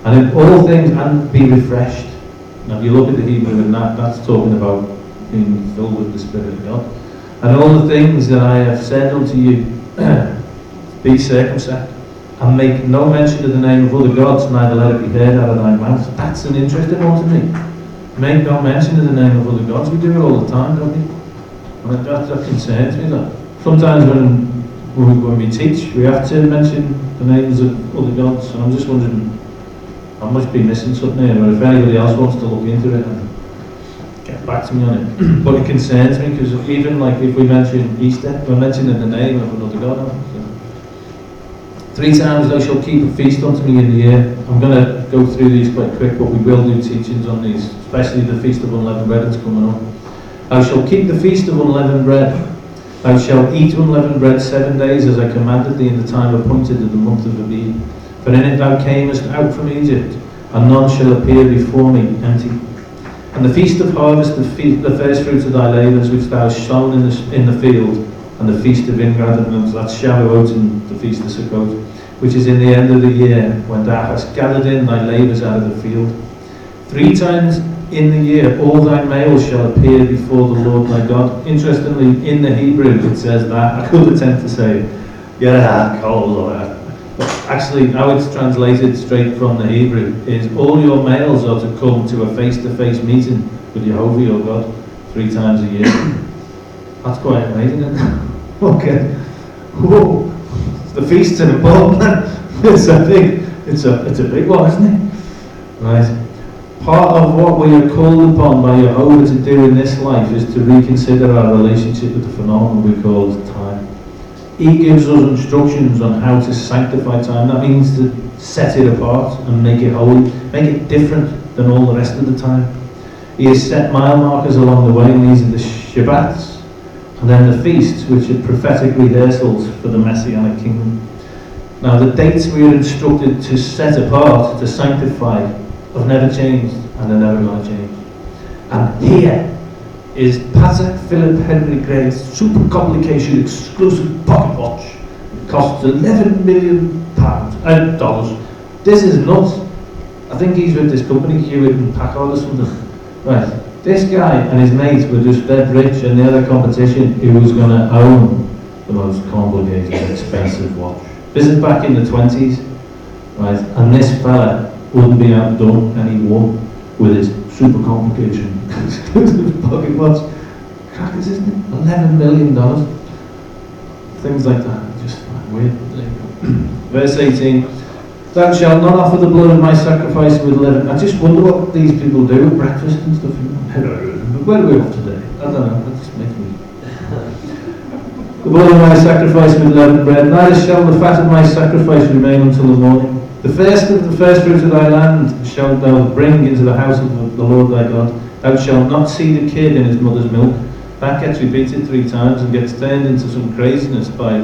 And in all things, and be refreshed. Now if you look at the Hebrew in that's talking about being filled with the Spirit of God. And all the things that I have said unto you, be circumcised, and make no mention of the name of other gods, neither let it be heard out of thy mouth. That's an interesting one to me. Make no mention of the name of other gods. We do it all the time, don't we? And that concerns me. That sometimes when we teach, we have to mention the names of other gods, and I'm just wondering, I must be missing something here, or if anybody else wants to look into it and get back to me on it. But it concerns me, because even like if we mention Easter, we're mentioning the name of another god. 3 times thou shalt keep a feast unto me in the year. I'm going to go through these quite quick, but we will do teachings on these, especially the Feast of Unleavened Bread that's coming up. Thou shalt keep the Feast of Unleavened Bread. Thou shalt eat unleavened bread 7 days, as I commanded thee in the time appointed in the month of Abib. For in it thou camest out from Egypt, and none shall appear before me empty. And the Feast of Harvest, the first fruits of thy labours, which thou hast sown in the field, and the Feast of Ingratitude, that's Shavuot, and the Feast of Sukkot, which is in the end of the year, when thou hast gathered in thy labours out of the field. 3 times in the year all thy males shall appear before the Lord thy God. Interestingly, in the Hebrew it says that. I could attempt to say, yeah, cold or that. But actually, how it's translated straight from the Hebrew is all your males are to come to a face-to-face meeting with Jehovah your God 3 times a year. That's quite amazing, isn't it? Okay. Whoa. The feast's an important man. It's a big one, isn't it? Right. Part of what we are called upon by Jehovah to do in this life is to reconsider our relationship with the phenomenon we call time. He gives us instructions on how to sanctify time. That means to set it apart and make it holy, make it different than all the rest of the time. He has set mile markers along the way, and these are the Shabbats, and then the feasts, which are prophetic rehearsals for the Messianic kingdom. Now, the dates we are instructed to set apart, to sanctify, have never changed, and they're never going to change. And here is Patek Philip Henry Gray's super complication exclusive pocket watch. It costs £11 million dollars. This is nuts. I think he's with this company, Hewitt and Packard or something. Right. This guy and his mates were just dead rich, and the other competition who was going to own the most complicated, expensive watch. This is back in the 20s, right? And this fella wouldn't be outdone, and he won with his super complication exclusive pocket watch. Crackers, isn't it? $11 million. Things like that, just weird. Verse 18. Thou shalt not offer the blood of my sacrifice with leaven. I just wonder what these people do at breakfast and stuff. Where are we off today? I don't know. That just makes me. The blood of my sacrifice with leavened bread. Neither shall the fat of my sacrifice remain until the morning. The first fruit of thy land shalt thou bring into the house of the Lord thy God. Thou shalt not see the kid in his mother's milk. That gets repeated 3 times and gets turned into some craziness by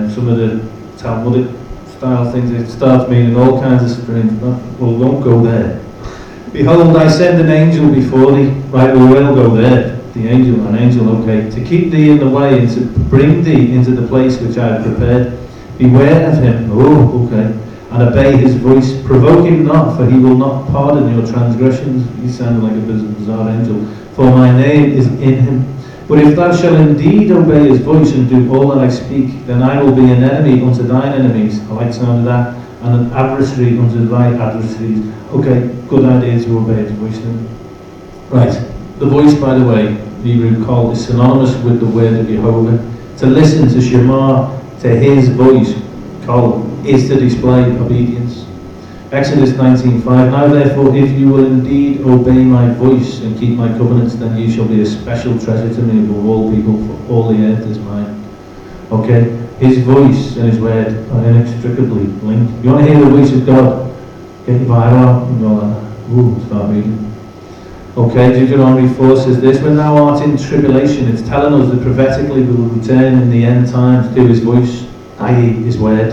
some of the Talmudic style things. It starts meaning all kinds of strange. Well, don't go there. Behold, I send an angel before thee. Right, we will go there. An angel, okay. To keep thee in the way and to bring thee into the place which I have prepared. Beware of him. Oh, okay. And obey his voice. Provoke him not, for he will not pardon your transgressions. He sounded like a bizarre angel. For my name is in him. But if thou shalt indeed obey his voice and do all that I speak, then I will be an enemy unto thine enemies. I like the sound of that. And an adversary unto thy adversaries. Okay, good idea to obey his voice then. Right. The voice, by the way, the Hebrew call is synonymous with the word of Jehovah. To listen to Shema, to his voice, call, is to display obedience. Exodus 19:5. Now therefore, if you will indeed obey my voice and keep my covenants, then you shall be a special treasure to me above all people, for all the earth is mine. Okay? His voice and his word are inextricably linked. You want to hear the voice of God? Get your Bible out and go like that. Ooh, start reading. Okay, Deuteronomy 4 says this: when thou art in tribulation, it's telling us that prophetically we will return in the end times to his voice, i.e. his word.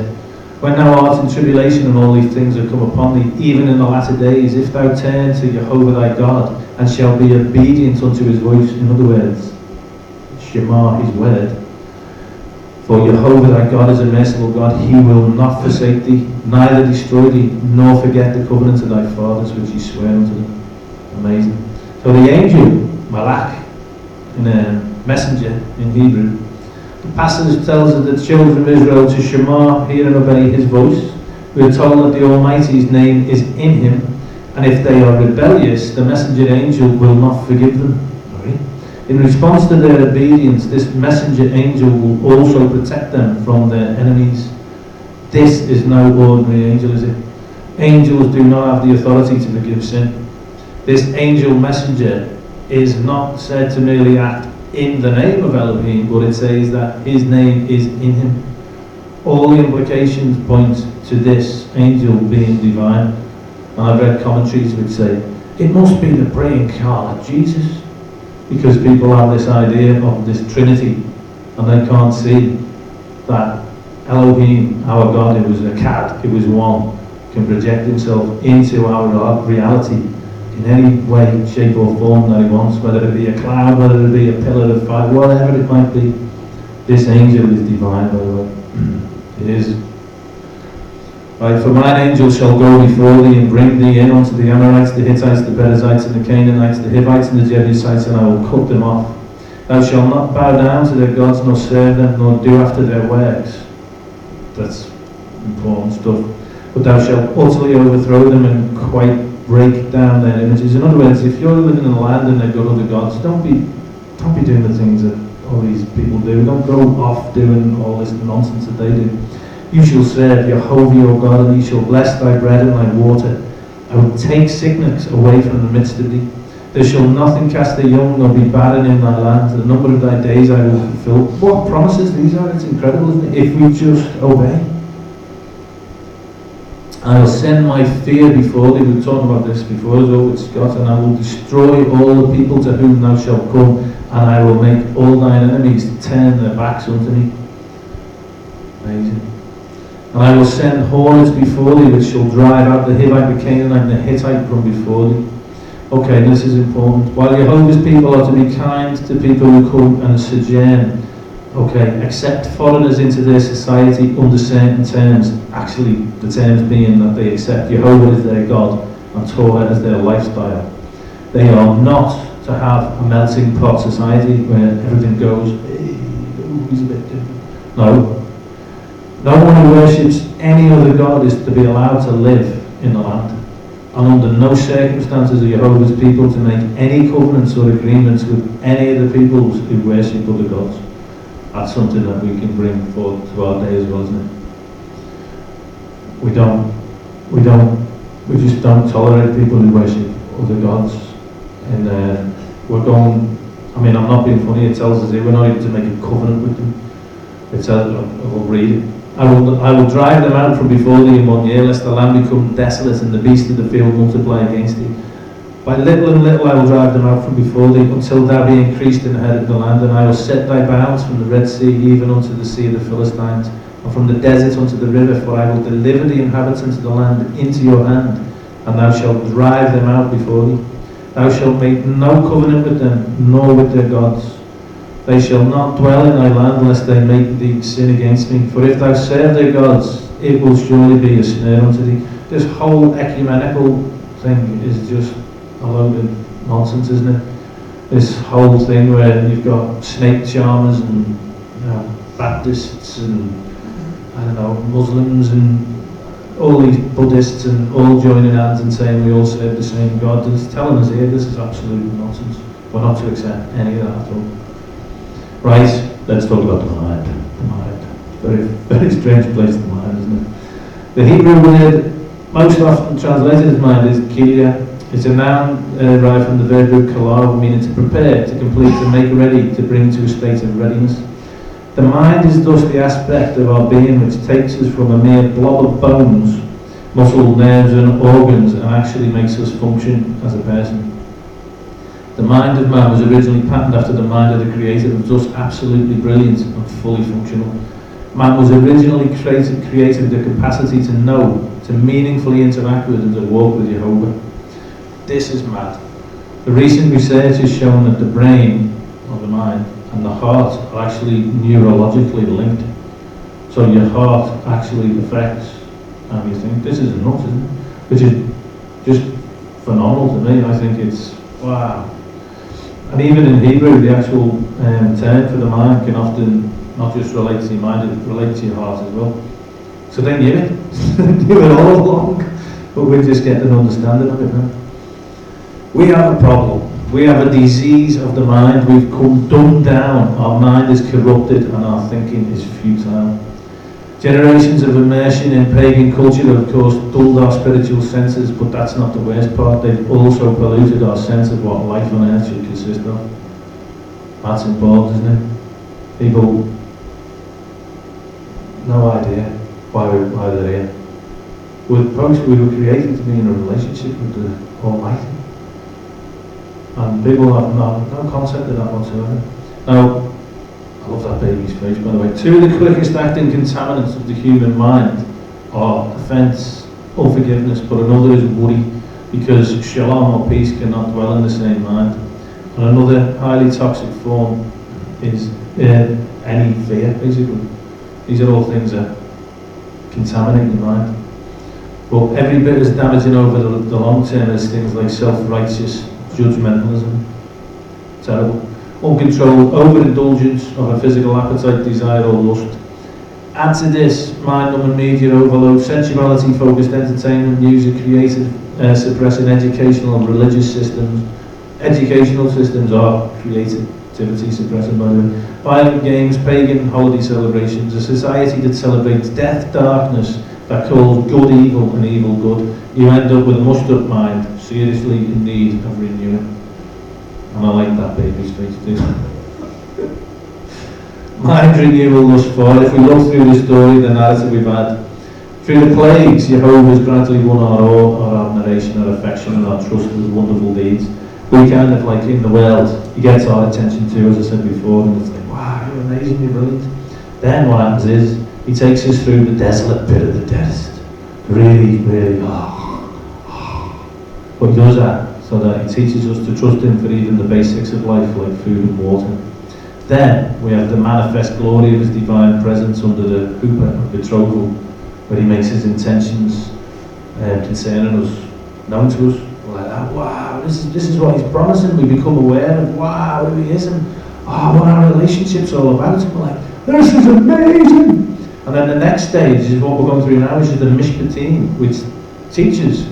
When thou art in tribulation and all these things are come upon thee, even in the latter days, if thou turn to Jehovah thy God, and shall be obedient unto his voice, in other words, Shema, his word. For Jehovah thy God is a merciful God, he will not forsake thee, neither destroy thee, nor forget the covenant of thy fathers which he sware unto them. Amazing. So the angel, Malach, in a messenger in Hebrew, the passage tells us that the children of Israel to Shema, hear and obey his voice. We are told that the Almighty's name is in him, and if they are rebellious, the messenger angel will not forgive them. Right? In response to their obedience, this messenger angel will also protect them from their enemies. This is no ordinary angel, is it? Angels do not have the authority to forgive sin. This angel messenger is not said to merely act in the name of Elohim, but it says that his name is in him. All the implications point to this angel being divine. And I've read commentaries which say it must be the pre-incarnate Jesus, because people have this idea of this Trinity and they can't see that Elohim, our God, it was a cat, it was one, can project himself into our reality in any way, shape or form that he wants, whether it be a cloud, whether it be a pillar of fire, whatever it might be. This angel is divine, by the way. It is. Right, for mine angel shall go before thee and bring thee in unto the Amorites, the Hittites, the Perizzites, and the Canaanites, the Hivites, and the Jebusites, and I will cut them off. Thou shalt not bow down to their gods, nor serve them, nor do after their works. That's important stuff. But thou shalt utterly overthrow them and quite break down their images. In other words, if you're living in a land and they've got other gods, don't be doing the things that all these people do. Don't go off doing all this nonsense that they do. You shall serve Jehovah your God, and he shall bless thy bread and thy water. I will take sickness away from the midst of thee. There shall nothing cast their young, nor be barren in thy land. The number of thy days I will fulfill. What promises these are? It's incredible, isn't it? If we just obey. I will send my fear before thee. We were talking about this before as well with Scott. And I will destroy all the people to whom thou shalt come, and I will make all thine enemies turn their backs unto me. Amazing. And I will send hornets before thee, which shall drive out the Hivite, the Canaanite, and the Hittite from before thee. Okay, this is important. While Jehovah's people are to be kind to people who come and sojourn, okay, accept foreigners into their society under certain terms, actually the terms being that they accept Jehovah as their God and Torah as their lifestyle. They are not to have a melting pot society where everything goes, hey, he's a bit different. No. No one who worships any other God is to be allowed to live in the land. And under no circumstances are Jehovah's people to make any covenants or agreements with any of the peoples who worship other gods. That's something that we can bring forward to our day as well, isn't it? We just don't tolerate people who worship other gods. And I'm not being funny, it tells us here we're not even to make a covenant with them. It tells, we'll read it. I will drive them out from before thee in 1 year, lest the land become desolate and the beasts of the field multiply against thee. By little and little I will drive them out from before thee, until thou be increased in the head of the land. And I will set thy bounds from the Red Sea even unto the sea of the Philistines, and from the desert unto the river, for I will deliver the inhabitants of the land into your hand, and thou shalt drive them out before thee. Thou shalt make no covenant with them, nor with their gods. They shall not dwell in thy land, lest they make thee sin against me. For if thou serve their gods, it will surely be a snare unto thee. This whole ecumenical thing is just a load of nonsense, isn't it? This whole thing where you've got snake charmers and Baptists and Muslims and all these Buddhists and all joining hands and saying we all serve the same God. And it's telling us here this is absolute nonsense. We're not to accept any of that at all. Right, let's talk about the mind. The mind. Very, very strange place, the mind, isn't it? The Hebrew word most often translated as mind is kilia. It's a noun derived from the verb kalar, meaning to prepare, to complete, to make ready, to bring to a state of readiness. The mind is thus the aspect of our being which takes us from a mere blob of bones, muscle, nerves and organs, and actually makes us function as a person. The mind of man was originally patterned after the mind of the Creator and was thus absolutely brilliant and fully functional. Man was originally created with the capacity to know, to meaningfully interact with and to walk with Jehovah. This is mad. The recent research has shown that the brain, or the mind, and the heart are actually neurologically linked. So your heart actually affects how you think. This is nuts, isn't it? Which is just phenomenal to me. I think it's, wow. And even in Hebrew, the actual term for the mind can often not just relate to your mind, it relates to your heart as well. So then give it. Give it all along. But we just get an understanding of it now. We have a problem. We have a disease of the mind. We've come dumbed down. Our mind is corrupted and our thinking is futile. Generations of immersion in pagan culture have, of course, dulled our spiritual senses, but that's not the worst part. They've also polluted our sense of what life on earth should consist of. That's involved, isn't it? People, no idea why they're here. We were created to be in a relationship with the Almighty. And people have no concept of that whatsoever. Now, I love that baby's face, by the way. Two of the quickest acting contaminants of the human mind are offence or forgiveness, but another is worry, because shalom or peace cannot dwell in the same mind. And another highly toxic form is any fear, basically. These are all things that contaminate your mind. But every bit as damaging over the long term as things like self-righteous judgmentalism. Terrible. Uncontrolled overindulgence of a physical appetite, desire or lust. Add to this mind-numbing media overload, sensuality-focused entertainment, music, creative, suppressing educational and religious systems. Educational systems are creativity suppressing, by the way. Violent games, pagan holiday celebrations, a society that celebrates death, darkness, that calls good evil and evil good. You end up with a mushed up mind, seriously in need of renewing. And I like that baby's face too. Mind renewal thus far. If we look through the story, the narrative we've had, through the plagues, Jehovah's gradually won our awe, our admiration, our affection and our trust with wonderful deeds. We kind of like in the world, he gets our attention too, as I said before, and it's like, wow, you're amazing, you're brilliant. Then what happens is, he takes us through the desolate bit of the desert. Really, but he does that so that he teaches us to trust him for even the basics of life, like food and water. Then we have the manifest glory of his divine presence under the hoopah of betrothal, where he makes his intentions concerning us known to us. We're like, oh, wow, this is what he's promising. We become aware of, wow, who he is and what our relationship's all about. And we're like, this is amazing. And then the next stage is what we're going through now, which is the Mishpatim, which teaches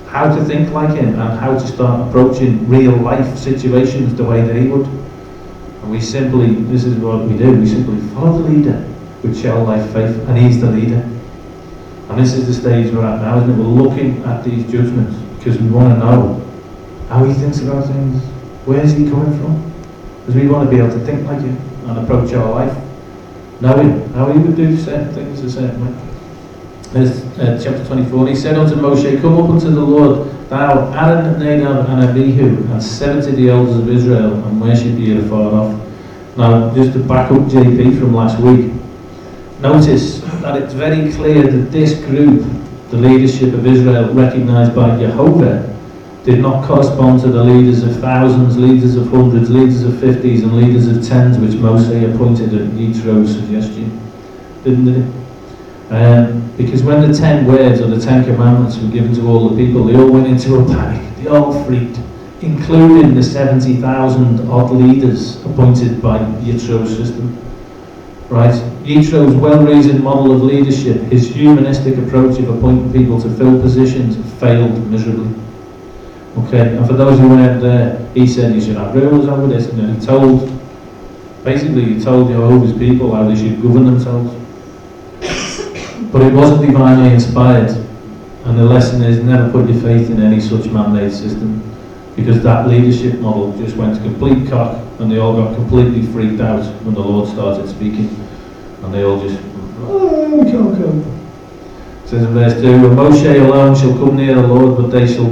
how to think like him and how to start approaching real life situations the way that he would. And we simply, this is what we do, we simply follow the leader with childlike faith, and he's the leader. And this is the stage we're at now, isn't it? We're looking at these judgments because we want to know how he thinks about things. Where's he coming from? Because we want to be able to think like him and approach our life knowing how he would do certain things a certain way. There's chapter 24. He said unto Moshe, come up unto the Lord, thou, Aaron, Nadab, and Abihu, and 70 the elders of Israel, and worship ye afar off. Now, just to back up JP from last week, notice that it's very clear that this group, the leadership of Israel, recognised by Jehovah, did not correspond to the leaders of thousands, leaders of hundreds, leaders of 50s, and leaders of 10s, which Moshe appointed at Yittro's suggestion, didn't it? Because when the 10 words or the 10 commandments were given to all the people, they all went into a panic. They all freaked, including the 70,000 odd leaders appointed by Yittro's system. Right? Yittro's well-reasoned model of leadership, his humanistic approach of appointing people to fill positions, failed miserably. Okay, and for those who weren't there, he said you should have rulers over this, and then he told Jehovah's people how they should govern themselves. But it wasn't divinely inspired, and the lesson is never put your faith in any such man-made system, because that leadership model just went to complete cock, and they all got completely freaked out when the Lord started speaking, and they all just, oh, we can't go. It says in verse 2, and Moshe alone shall come near the Lord, but they shall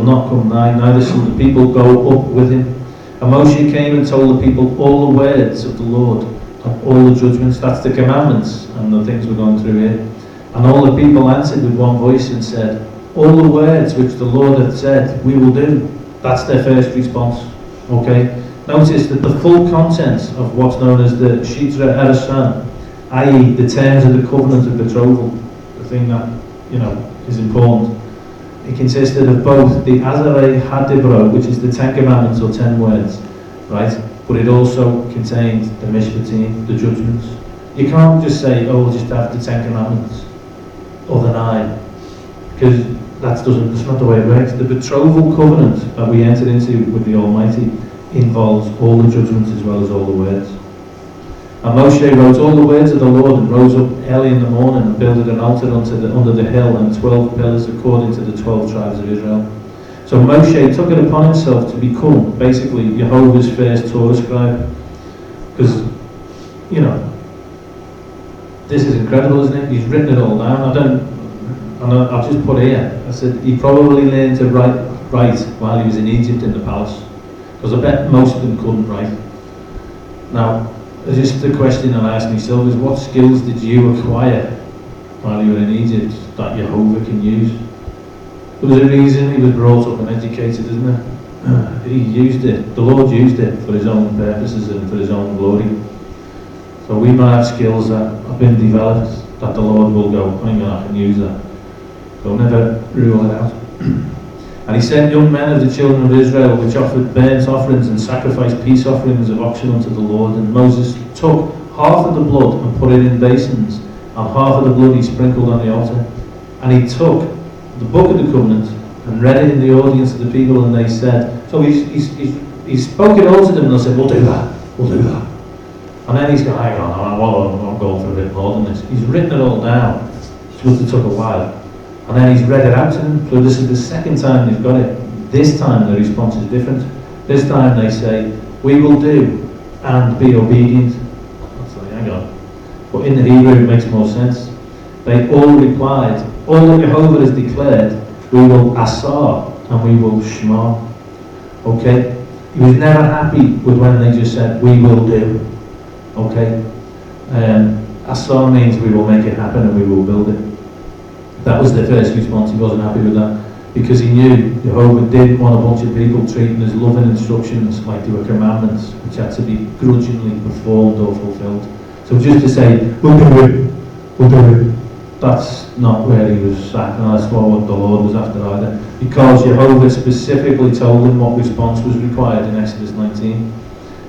not come nigh, neither shall the people go up with him. And Moshe came and told the people all the words of the Lord, and all the judgments, that's the commandments, and the things we're going through here. And all the people answered with one voice and said, all the words which the Lord hath said, we will do. That's their first response. Okay? Notice that the full contents of what's known as the Shitra Erasan, i.e. the terms of the covenant of betrothal, the thing that, is important. It consisted of both the Azarei Hadibro, which is the 10 commandments or 10 words, right? But it also contained the Mishpatim, the judgments. You can't just say, oh, we'll just have the 10 commandments, or the 9, because that's not the way it works. The betrothal covenant that we entered into with the Almighty involves all the judgments as well as all the words. And Moshe wrote all the words of the Lord and rose up early in the morning and builded an altar under the hill and 12 pillars according to the 12 tribes of Israel. So Moshe took it upon himself to become basically Jehovah's first Torah scribe. Because, this is incredible, isn't it? He's written it all down. I've just put here, I said he probably learned to write while he was in Egypt in the palace. Because I bet most of them couldn't write. Now, just the question I ask myself is, what skills did you acquire while you were in Egypt that Jehovah can use? There was a reason he was brought up and educated, isn't there? He used it, the Lord used it for his own purposes and for his own glory. So we might have skills that have been developed that the Lord will go, hang on, I can use that. So never rule it out. And he sent young men of the children of Israel, which offered burnt offerings and sacrificed peace offerings of oxen unto the Lord. And Moses took half of the blood and put it in basins, and half of the blood he sprinkled on the altar. And he took the book of the covenant and read it in the audience of the people, and they said, so he spoke it all to them, and they said, we'll do that. And then he's going, hang on, I'm going for a bit more than this. He's written it all down. It must have took a while. And then he's read it out to them. So this is the second time they've got it. This time the response is different. This time they say, we will do and be obedient. That's like, hang on. But in the Hebrew it makes more sense. They all replied, all that Jehovah has declared, we will asar and we will shema. Okay? He was never happy with when they just said, we will do. Okay? Asar means we will make it happen and we will build it. That was the first response. He wasn't happy with that because he knew Jehovah didn't want a bunch of people treating his loving instructions like they were commandments which had to be grudgingly performed or fulfilled. So just to say, we'll do it, that's not where he was at, and that's not what the Lord was after either, because Jehovah specifically told him what response was required in Exodus 19.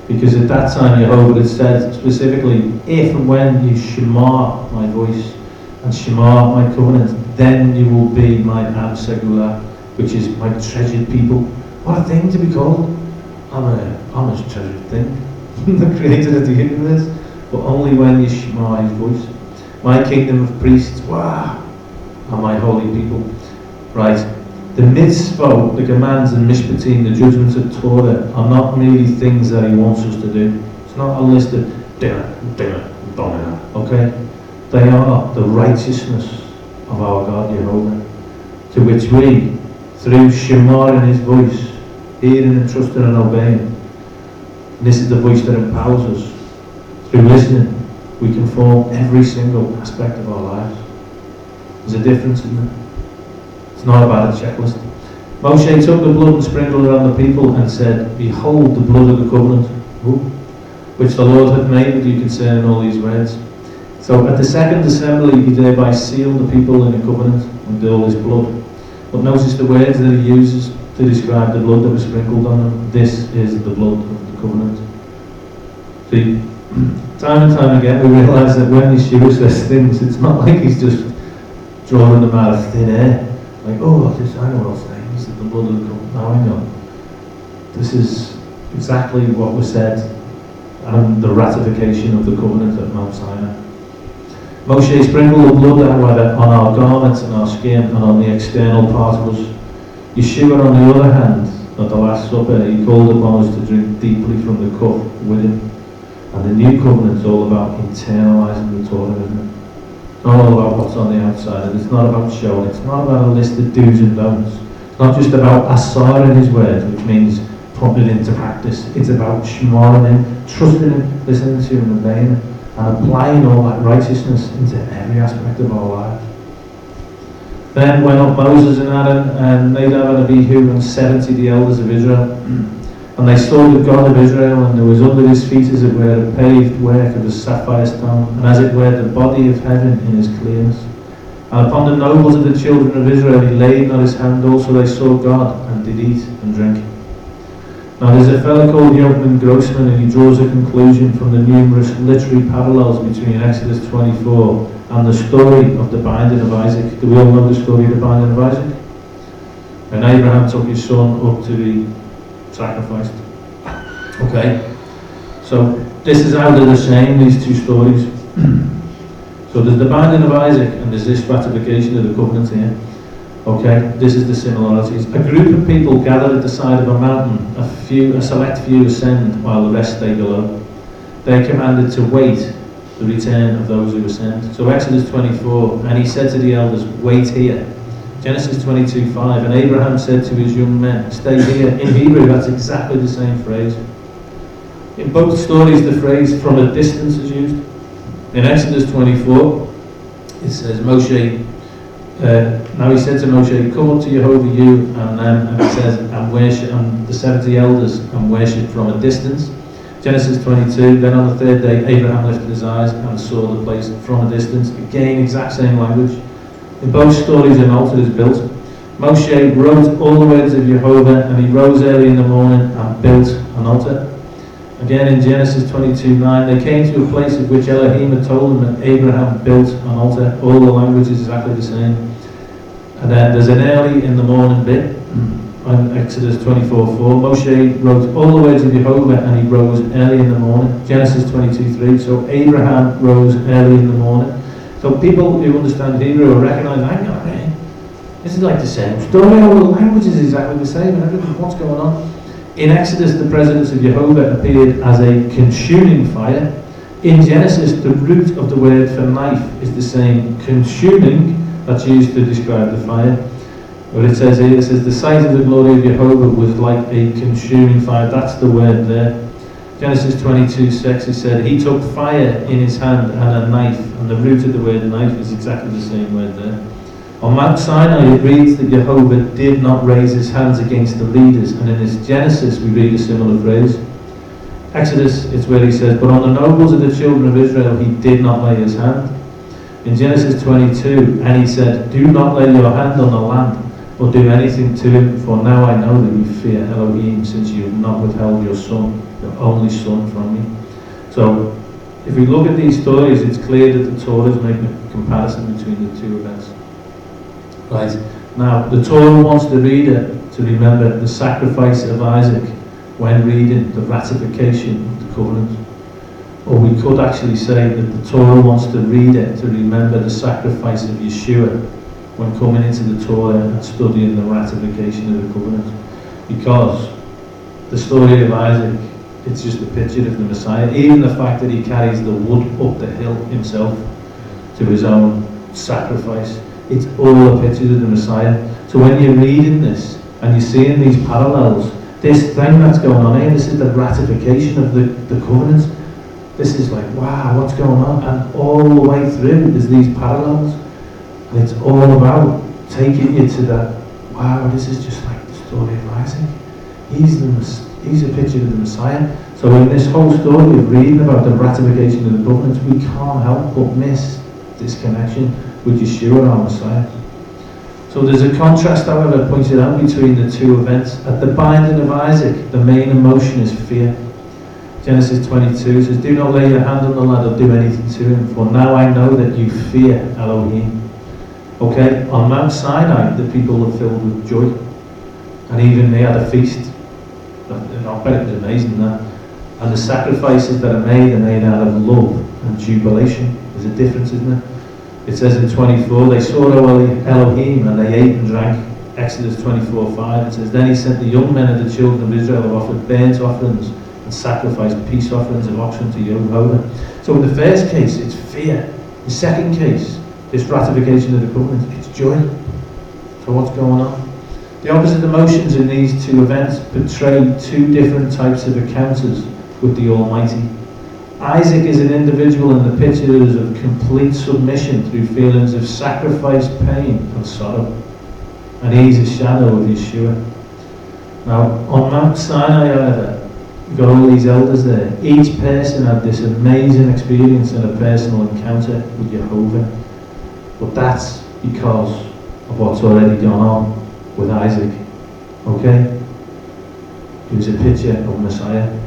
Because at that time Jehovah had said specifically, if and when you shema my voice and shema my covenant, then you will be my Am Segula, which is my treasured people. What a thing to be called. I'm a treasured thing. The creator of the universe. But only when you shema his voice. My kingdom of priests, wow, and my holy people. Right. The mitzvot, the commands and Mishpatim, the judgments of Torah, are not merely things that he wants us to do. It's not a list of okay? They are the righteousness of our God Jehovah, to which we, through Shema in his voice, hearing and trusting and obeying, and this is the voice that empowers us, through listening, we can form every single aspect of our lives. There's a difference, isn't there? It's not about a checklist. Moshe took the blood and sprinkled it on the people and said, behold the blood of the covenant, which the Lord had made with you concerning all these words. So at the second assembly he thereby sealed the people in a covenant with all his blood. But notice the words that he uses to describe the blood that was sprinkled on them. This is the blood of the covenant. See, time and time again we realise that when Yeshua says things, it's not like he's just drawing them out of thin air. Like, oh, I know what I'll say. This is the blood of the covenant. Now I know. This is exactly what was said and the ratification of the covenant at Mount Sinai. Moshe sprinkled the blood, however, on our garments and our skin and on the external part of us. Yeshua, on the other hand, at the Last Supper, he called upon us to drink deeply from the cup with him. And the new covenant is all about internalising the Torah, isn't it? It's not all about what's on the outside. It's not about showing. It's not about a list of do's and don'ts. It's not just about asar in his word, which means putting it into practice. It's about shemaring him, trusting him, listening to him, obeying him, and applying all that righteousness into every aspect of our lives. Then went up Moses and Aaron and Nadab and Abihu and 70 the elders of Israel. And they saw the God of Israel, and there was under his feet as it were a paved work of a sapphire stone, and as it were the body of heaven in his clearness. And upon the nobles of the children of Israel he laid on his hand also they saw God, and did eat and drink. Now there's a fellow called Youngman Grossman, and he draws a conclusion from the numerous literary parallels between Exodus 24 and the story of the binding of Isaac. Do we all know the story of the binding of Isaac? And Abraham took his son up to be sacrificed. Okay, so this is how they're the same, these two stories. So there's the binding of Isaac and there's this ratification of the covenant here. Okay, this is the similarities. A group of people gathered at the side of a mountain, a select few ascend while the rest stay below. They are commanded to wait the return of those who ascend. So Exodus 24, and he said to the elders, wait here. Genesis 22:5, and Abraham said to his young men, stay here. In Hebrew, that's exactly the same phrase. In both stories, the phrase from a distance is used. In Exodus 24, it says, Moshe, now he said to Moshe, come up to Jehovah, you and them, and it says, and worship, and the 70 elders, and worship from a distance. Genesis 22, then on the third day, Abraham lifted his eyes and saw the place from a distance. Again, exact same language. In both stories, an altar is built. Moshe wrote all the words of Jehovah, and he rose early in the morning and built an altar. Again, in Genesis 22:9, they came to a place of which Elohim had told them, and Abraham built an altar. All the language is exactly the same. And then there's an early in the morning bit. On Exodus 24:4, Moshe wrote all the words of Jehovah, and he rose early in the morning. Genesis 22:3, so Abraham rose early in the morning. So people who understand Hebrew will recognize, hang on a minute, this is like the same story, all the language is exactly the same, and everything, what's going on? In Exodus, the presence of Jehovah appeared as a consuming fire. In Genesis, the root of the word for knife is the same, consuming, that's used to describe the fire. What it says here, it says, the sight of the glory of Jehovah was like a consuming fire. That's the word there. Genesis 22:6, it said, he took fire in his hand and a knife. And the root of the word knife is exactly the same word there. On Mount Sinai, it reads that Jehovah did not raise his hands against the leaders. And in his Genesis, we read a similar phrase. Exodus, it's where he says, but on the nobles of the children of Israel, he did not lay his hand. In Genesis 22, and he said, do not lay your hand on the land, or do anything to him, for now I know that you fear Elohim, since you have not withheld your son, your only son, from me. So, if we look at these stories, it's clear that the Torah is making a comparison between the two events. Right, now, the Torah wants the reader to remember the sacrifice of Isaac when reading the ratification of the covenant. Or we could actually say that the Torah wants the reader to remember the sacrifice of Yeshua when coming into the Torah and studying the ratification of the covenant. Because the story of Isaac, it's just a picture of the Messiah. Even the fact that he carries the wood up the hill himself to his own sacrifice, it's all a picture of the Messiah. So when you're reading this and you're seeing these parallels, this thing that's going on here, this is the ratification of the covenant. This is like, wow, what's going on? And all the way through, there's these parallels. And it's all about taking you to that, wow, this is just like the story of Isaac. He's a picture of the Messiah. So in this whole story of reading about the ratification of the covenant, we can't help but miss this connection with Yeshua, our Messiah. So there's a contrast, however, pointed out between the two events. At the binding of Isaac, the main emotion is fear. Genesis 22 says, do not lay your hand on the lad or do anything to him, for now I know that you fear Elohim. Okay, on Mount Sinai, the people were filled with joy. And even they had a feast. I bet it was amazing, that. And the sacrifices that are made out of love and jubilation. There's a difference, isn't it? It says in 24, they saw Elohim and they ate and drank. Exodus 24:5, it says, then he sent the young men of the children of Israel who offered burnt offerings and sacrificed peace offerings of oxen to Jehovah. So in the first case, it's fear. The second case, this ratification of the covenant, it's joy. So what's going on? The opposite emotions in these two events portray two different types of encounters with the Almighty. Isaac is an individual in the pictures of complete submission through feelings of sacrifice, pain and sorrow. And he's a shadow of Yeshua. Now, on Mount Sinai, however, you've got all these elders there. Each person had this amazing experience and a personal encounter with Jehovah. But that's because of what's already gone on with Isaac. Okay? He was a picture of Messiah.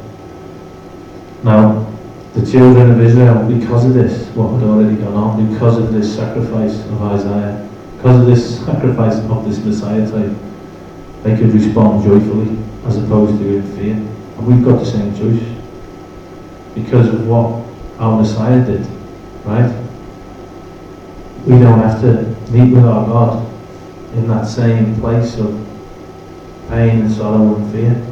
Now, the children of Israel, because of this, what had already gone on, because of this sacrifice of Isaiah, because of this sacrifice of this Messiah type, they could respond joyfully as opposed to in fear. And we've got the same choice because of what our Messiah did, right? We don't have to meet with our God in that same place of pain and sorrow and fear.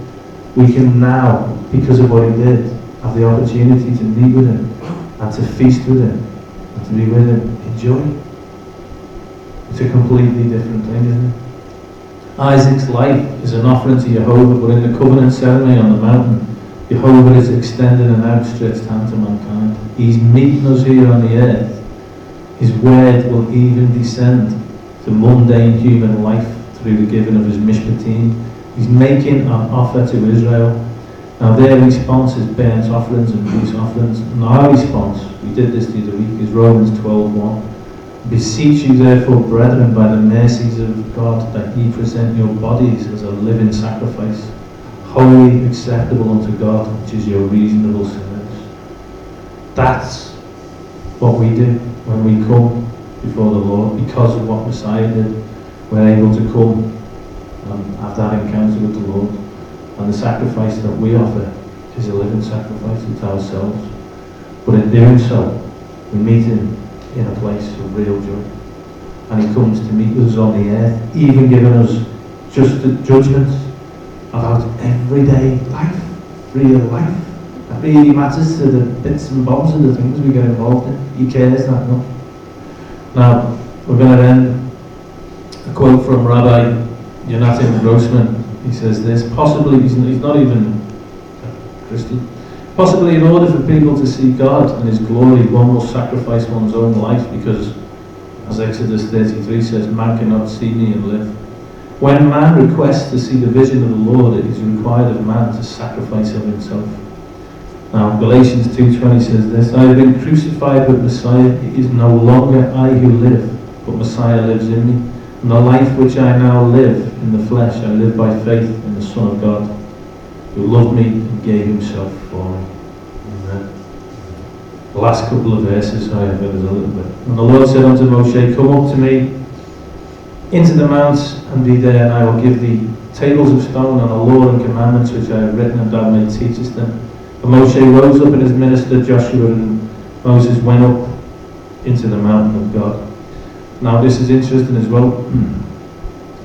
We can now, because of what he did, have the opportunity to meet with him and to feast with him and to be with him in joy. It's a completely different thing, isn't it? Isaac's life is an offering to Jehovah, but in the covenant ceremony on the mountain, Jehovah is extending an outstretched hand to mankind. He's meeting us here on the earth. His word will even descend to mundane human life through the giving of his Mishpatim. He's making an offer to Israel. Now their response is burnt offerings and peace offerings. And our response, we did this the other week, is Romans 12:1. Beseech you therefore, brethren, by the mercies of God, that ye present your bodies as a living sacrifice, wholly acceptable unto God, which is your reasonable service. That's what we do when we come before the Lord. Because of what Messiah did, we're able to come and have that encounter with the Lord. And the sacrifice that we offer is a living sacrifice to ourselves. But in doing so, we meet Him in a place of real joy. And He comes to meet us on the earth, even giving us just the judgments about everyday life, real life. That really matters to the bits and bobs of the things we get involved in. He cares that much. Now, we're going to end a quote from Rabbi Jonathan Grossman. He says this: possibly, he's not even a Christian, possibly in order for people to see God and His glory, one will sacrifice one's own life, because, as Exodus 33 says, man cannot see me and live. When man requests to see the vision of the Lord, it is required of man to sacrifice of himself. Now, Galatians 2:20 says this: I have been crucified with Messiah. It is no longer I who live, but Messiah lives in me. And the life which I now live in the flesh, I live by faith in the Son of God, who loved me and gave Himself for me. Amen. The last couple of verses, however, there's a little bit. And the Lord said unto Moshe, come up to me into the mount, and be there, and I will give thee tables of stone and a law and commandments which I have written, and thou mayest teach us them. And Moshe rose up, and his minister Joshua and Moses went up into the mountain of God. Now this is interesting as well.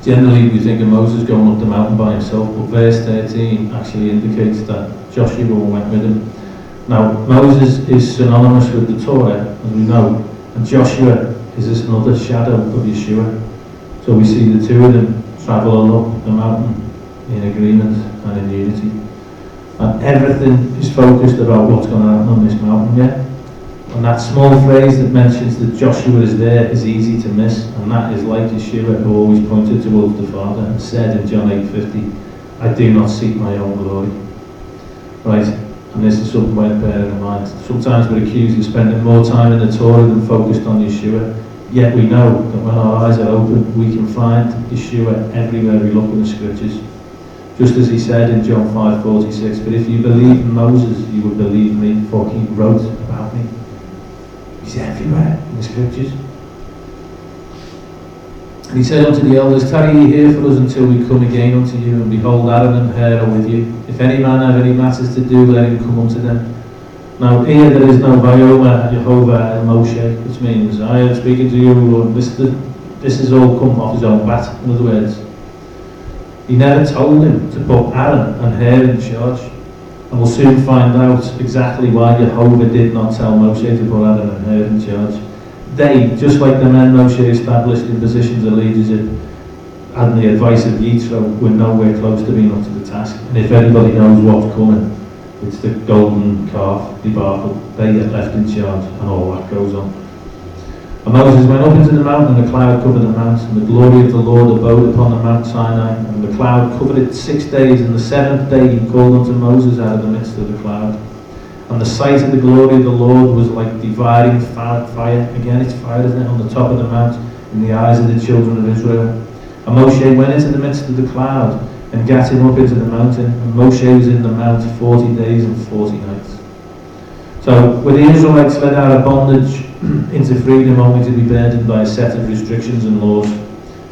Generally we think of Moses going up the mountain by himself, but verse 13 actually indicates that Joshua went with him. Now Moses is synonymous with the Torah, as we know, and Joshua is this another shadow of Yeshua. So we see the two of them travel up the mountain in agreement and in unity. And everything is focused about what's going to happen on this mountain, yeah? And that small phrase that mentions that Joshua is there is easy to miss, and that is like Yeshua, who always pointed towards the Father and said in John 8:50, I do not seek my own glory. Right? And this is something worth bearing in mind. Sometimes we're accused of spending more time in the Torah than focused on Yeshua, yet we know that when our eyes are open, we can find Yeshua everywhere we look in the Scriptures. Just as He said in John 5:46, but if you believe in Moses, you will believe me, for he wrote about me. He's everywhere in the Scriptures. And He said unto the elders, tarry ye here for us until we come again unto you, and behold, Aaron and Hur are with you. If any man have any matters to do, let him come unto them. Now here there is no Vayoma, Jehovah, and Moshe, which means I am speaking to you, Lord. This has all come off his own bat. In other words, He never told him to put Aaron and Hur in charge. And we'll soon find out exactly why Jehovah did not tell Moshe to put Aaron and Hur in charge. They, just like the men Moshe established in positions of leadership, and the advice of Yitro, were nowhere close to being up to the task. And if anybody knows what's coming, it's the golden calf debacle. They get left in charge, and all that goes on. And Moses went up into the mountain, and the cloud covered the mount, and the glory of the Lord abode upon the Mount Sinai, and the cloud covered it 6 days, and the 7th day He called unto Moses out of the midst of the cloud. And the sight of the glory of the Lord was like dividing fire. Again, it's fire, isn't it, on the top of the mount, in the eyes of the children of Israel. And Moshe went into the midst of the cloud, and gat him up into the mountain, and Moshe was in the mount 40 days and 40 nights. So, were the Israelites led out of bondage into freedom only to be burdened by a set of restrictions and laws?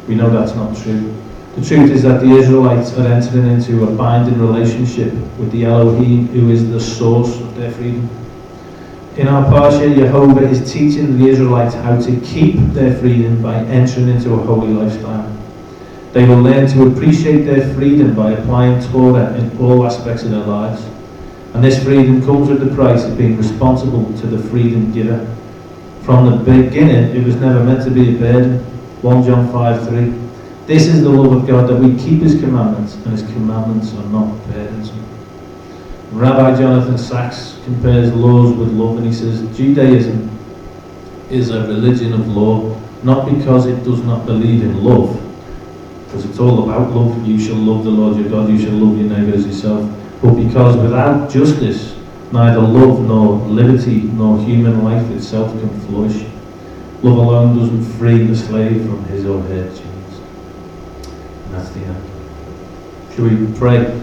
We know that's not true. The truth is that the Israelites are entering into a binding relationship with the Elohim, who is the source of their freedom. In our Parsha, Jehovah is teaching the Israelites how to keep their freedom by entering into a holy lifestyle. They will learn to appreciate their freedom by applying Torah in all aspects of their lives. And this freedom comes with the price of being responsible to the freedom giver. From the beginning, it was never meant to be a burden. 1 John 5:3. This is the love of God, that we keep His commandments, and His commandments are not burdensome. Rabbi Jonathan Sachs compares laws with love, and he says, Judaism is a religion of law, not because it does not believe in love, because it's all about love. You shall love the Lord your God, you shall love your neighbour as yourself. But because without justice, neither love nor liberty nor human life itself can flourish. Love alone doesn't free the slave from his or her chains. And that's the end. Shall we pray?